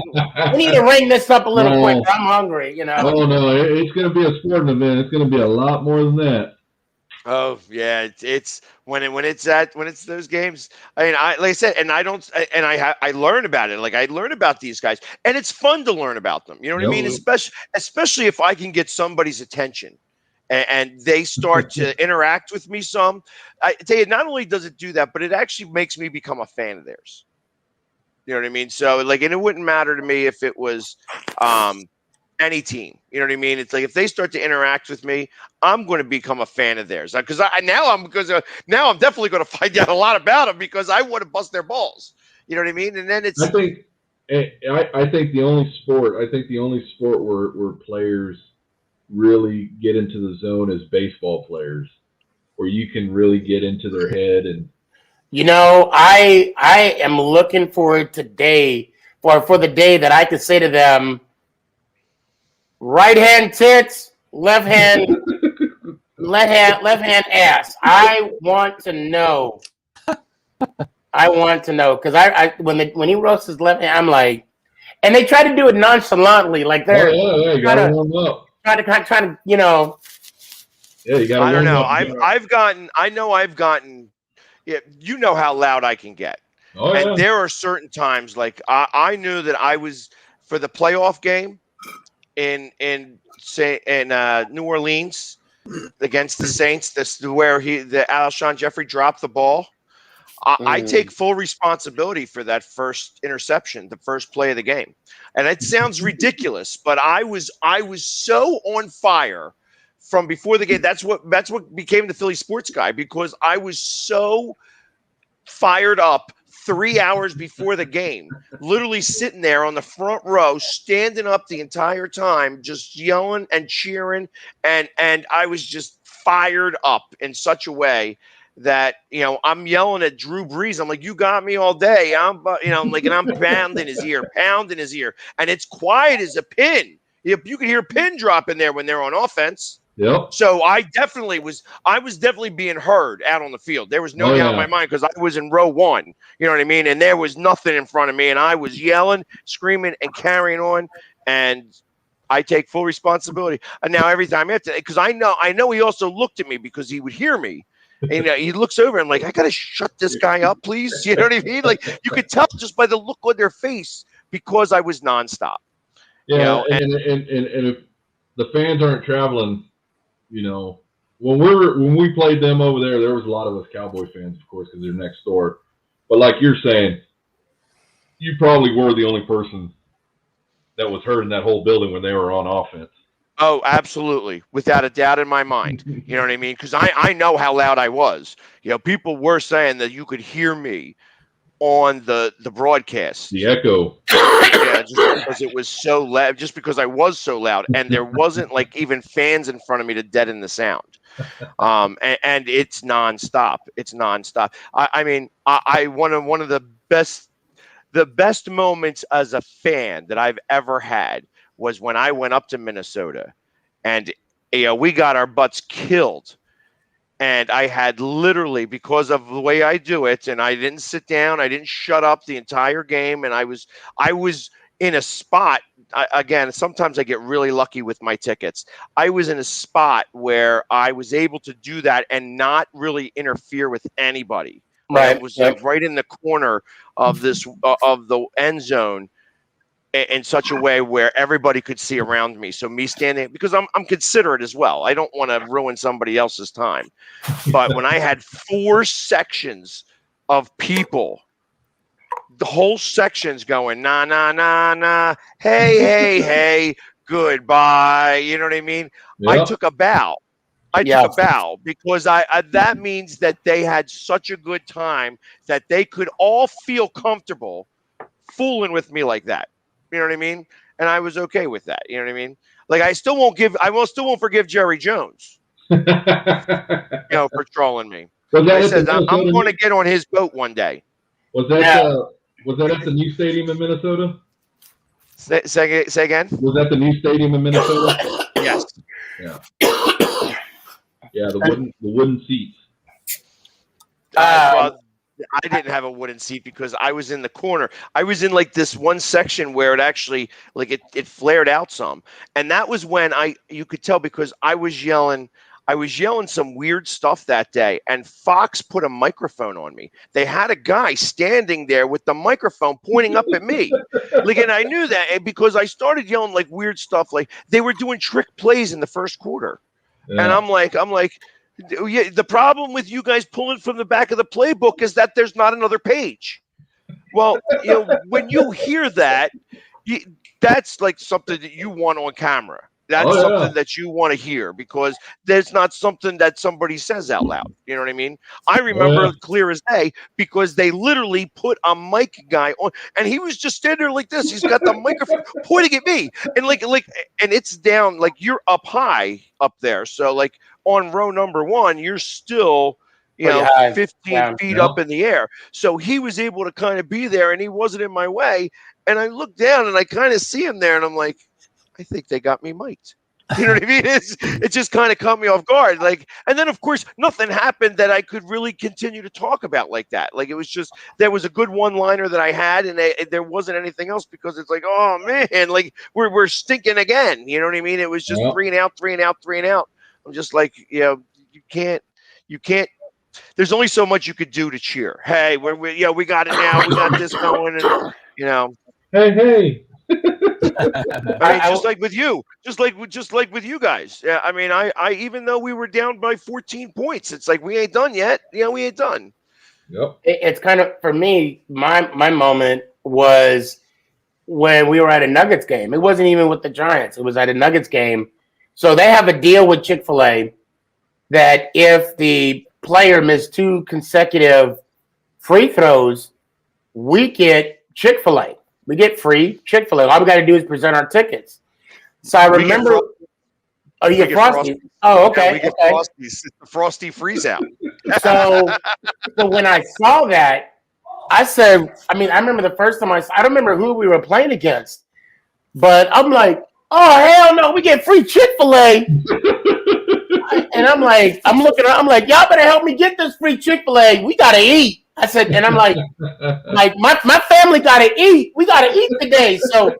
we need to ring this up a little quicker. I'm hungry, Oh no, it's going to be a sporting event. It's going to be a lot more than that. Oh yeah, it's when it's those games. I mean, like I said, and I learn about it. Like I learn about these guys, and it's fun to learn about them. You know what I mean? Especially if I can get somebody's attention. and they start to interact with me some, I tell you, not only does it do that, but it actually makes me become a fan of theirs. You know what I mean? So like, and it wouldn't matter to me if it was any team. You know what I mean? It's like if they start to interact with me, I'm going to become a fan of theirs because now I'm definitely going to find out a lot about them because I want to bust their balls. You know what I mean? And then it's I think the only sport where players really get into the zone is baseball players, where you can really get into their head. And I am looking forward today for the day that I could say to them, right hand tits, left hand ass. I want to know because when he roasts his left hand, I'm like, and they try to do it nonchalantly, like they're you gotta warm up. trying to you know. Yeah, you gotta. I don't know. Up. I've gotten. Yeah, you know how loud I can get. Oh, yeah. And there are certain times, like I knew that I was for the playoff game in New Orleans against the Saints. This where Alshon Jeffrey dropped the ball. I take full responsibility for that first interception, the first play of the game. And it sounds ridiculous, but I was so on fire from before the game. That's what became the Philly sports guy, because I was so fired up 3 hours before the game, literally sitting there on the front row, standing up the entire time, just yelling and cheering. And I was just fired up in such a way that, I'm yelling at Drew Brees. I'm like, you got me all day. And I'm pounding his ear. And it's quiet as a pin. You can hear a pin drop in there when they're on offense. Yep. So I was definitely being heard out on the field. There was no doubt in my mind, because I was in row one, you know what I mean? And there was nothing in front of me. And I was yelling, screaming, and carrying on. And I take full responsibility. And now every time after, because I know he also looked at me because he would hear me. And he looks over and like, I got to shut this guy up, please. You know what I mean? Like, you could tell just by the look on their face, because I was nonstop. Yeah. And if the fans aren't traveling, when we played them over there was a lot of us Cowboy fans, of course, because they're next door. But like you're saying, you probably were the only person that was heard in that whole building when they were on offense. Oh, absolutely. Without a doubt in my mind. You know what I mean? Because I know how loud I was. People were saying that you could hear me on the broadcast. The echo. Yeah, just because it was so loud, just because I was so loud. And there wasn't like even fans in front of me to deaden the sound. And it's nonstop. It's nonstop. I mean, one of the best moments as a fan that I've ever had was when I went up to Minnesota, and we got our butts killed. And I had literally, because of the way I do it, and I didn't sit down, I didn't shut up the entire game, and I was in a spot. Again, sometimes I get really lucky with my tickets. I was in a spot where I was able to do that and not really interfere with anybody. Right. It was like right in the corner of of the end zone, in such a way where everybody could see around me. So me standing, because I'm considerate as well. I don't want to ruin somebody else's time. But when I had 4 sections of people, the whole section's going, nah, nah, nah, nah, hey, goodbye. You know what I mean? Yep. I took a bow. Took a bow because that means that they had such a good time that they could all feel comfortable fooling with me like that. You know what I mean? And I was okay with that. You know what I mean? Like, I still won't forgive Jerry Jones, for trolling me. I said, I'm going to get on his boat one day. Was that at the new stadium in Minnesota? Say again? Was that the new stadium in Minnesota? Yes. Yeah. Yeah, the wooden seats. I didn't have a wooden seat because I was in the corner. I was in like this one section where it actually it flared out some. And that was when you could tell, because I was yelling some weird stuff that day, and Fox put a microphone on me. They had a guy standing there with the microphone pointing up at me. And I knew that because I started yelling like weird stuff. Like, they were doing trick plays in the first quarter. And I'm like, yeah, the problem with you guys pulling from the back of the playbook is that there's not another page. Well, when you hear that, that's like something that you want on camera. That's something that you want to hear because there's not something that somebody says out loud. You know what I mean? I remember clear as day because they literally put a mic guy on, and he was just standing there like this. He's got the microphone pointing at me, and and it's down, like you're up high up there. So like on row number 1, you're still 15 feet up in the air. So he was able to kind of be there, and he wasn't in my way. And I look down, and I kind of see him there, and I'm like, I think they got me mic'd. You know what I mean? It just kind of caught me off guard. Like, and then of course nothing happened that I could really continue to talk about like that. Like it was just there was a good one-liner that I had, and there wasn't anything else because it's like, oh man, like we're stinking again. You know what I mean? It was just 3 and out, 3 and out, 3 and out. I'm just like, you can't. There's only so much you could do to cheer. Hey, we got it now. We got this going, and Hey. I mean, just like with you, just like with you guys. Yeah, I mean, I even though we were down by 14 points, it's like we ain't done yet. We ain't done. Yep. It's kind of, for me, my moment was when we were at a Nuggets game. It wasn't even with the Giants. It was at a Nuggets game. So they have a deal with Chick-fil-A that if the player missed 2 consecutive free throws, we get Chick-fil-A. We get free Chick-fil-A. All we got to do is present our tickets. So I remember. You get Frosty. Oh, okay. Yeah, we get Frosties. It's the Frosty freeze out. So when I saw that, I said, I remember the first time I don't remember who we were playing against, but I'm like, oh, hell no, we get free Chick-fil-A. And I'm looking around, I'm like, y'all better help me get this free Chick-fil-A. We got to eat. I said, and I'm like my family got to eat. We got to eat today. So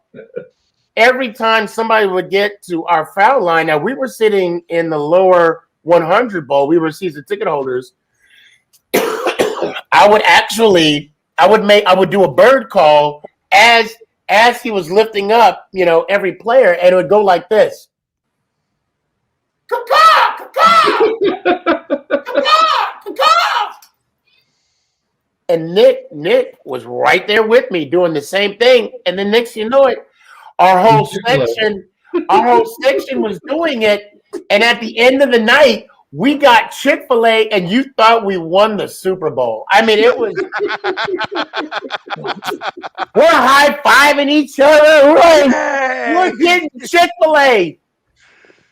every time somebody would get to our foul line, now we were sitting in the lower 100 bowl. We were season ticket holders. I would do a bird call as he was lifting up, every player, and it would go like this. Caw-caw, caw-caw, caw-caw, caw-caw. And Nick was right there with me doing the same thing. And then next you know it, our whole section was doing it. And at the end of the night, we got Chick-fil-A, and you thought we won the Super Bowl. I mean, it was we're high-fiving each other. We're getting Chick-fil-A.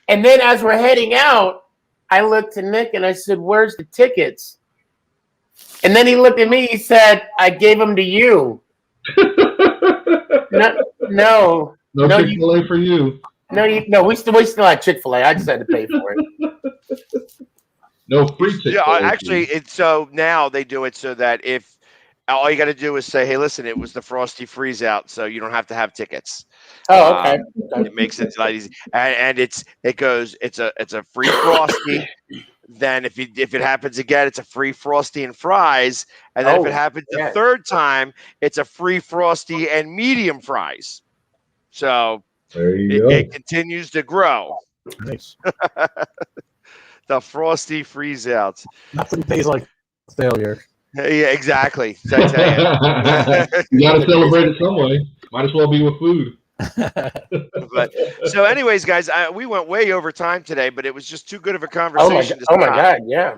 And then as we're heading out, I looked to Nick and I said, "Where's the tickets?" And then he looked at me. He said, "I gave them to you." No, Chick-fil-A for you. No, we still had Chick-fil-A. I just had to pay for it. No free Chick-fil-A. Yeah, actually, it's so now they do it so that if all you got to do is say, "Hey, listen, it was the Frosty freeze out, so you don't have to have tickets." Oh, okay. It makes it a lot easy, and it's a free Frosty. Then if it happens again, it's a free Frosty and fries. And then if it happens the third time, it's a free Frosty and medium fries. So there you go. It continues to grow. Nice. The Frosty freeze out. Nothing tastes like failure. Yeah, exactly. I tell you. You got to celebrate it some way. Might as well be with food. But so anyways, guys, we went way over time today, but it was just too good of a conversation. Oh my God, yeah.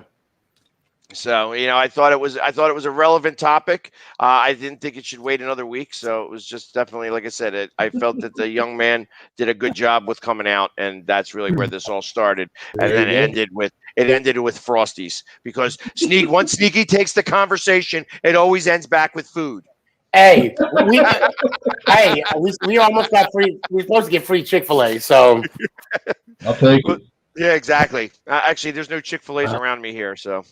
So I thought it was a relevant topic. I didn't think it should wait another week, so it was just definitely, like I said, I felt that the young man did a good job with coming out, and that's really where this all started. And then it ended with Frosties, because once Sneaky takes the conversation, it always ends back with food. Hey, we almost got free. We're supposed to get free Chick-fil-A, so I'll take it. Yeah, exactly. Actually, there's no Chick-fil-A's around me here, so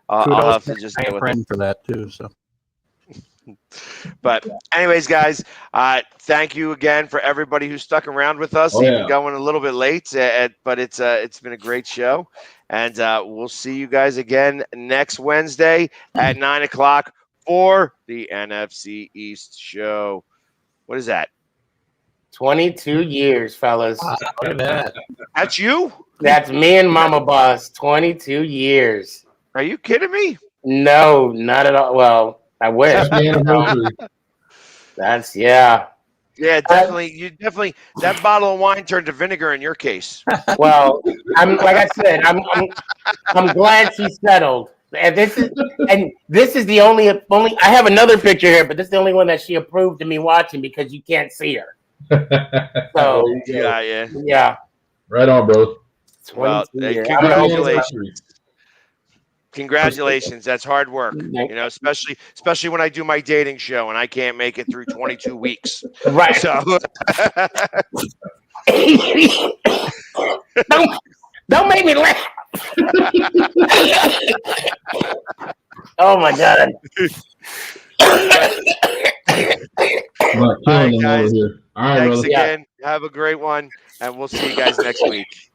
I'll have to just deal with it for that too. So, but anyways, guys, thank you again for everybody who stuck around with us. Even going a little bit late, but it's been a great show, and we'll see you guys again next Wednesday at 9:00. For the NFC East show. What is that? 22 years, fellas. Look at that. That's you? That's me and Mama Boss. 22 years. Are you kidding me? No, not at all. Well, I wish. Happy anniversary. That's yeah. Yeah, definitely. You definitely that bottle of wine turned to vinegar in your case. Well, I'm like I said, I'm glad she settled. And this is the only I have another picture here, but this is the only one that she approved of me watching because you can't see her. So Yeah. Right on, bro. Well, 22 years. congratulations. Congratulations. That's hard work. You know, especially when I do my dating show and I can't make it through 22 weeks. Right. So don't make me laugh. Oh my God. All right, guys. All right, Thanks brother. again. Have a great one, and we'll see you guys next week.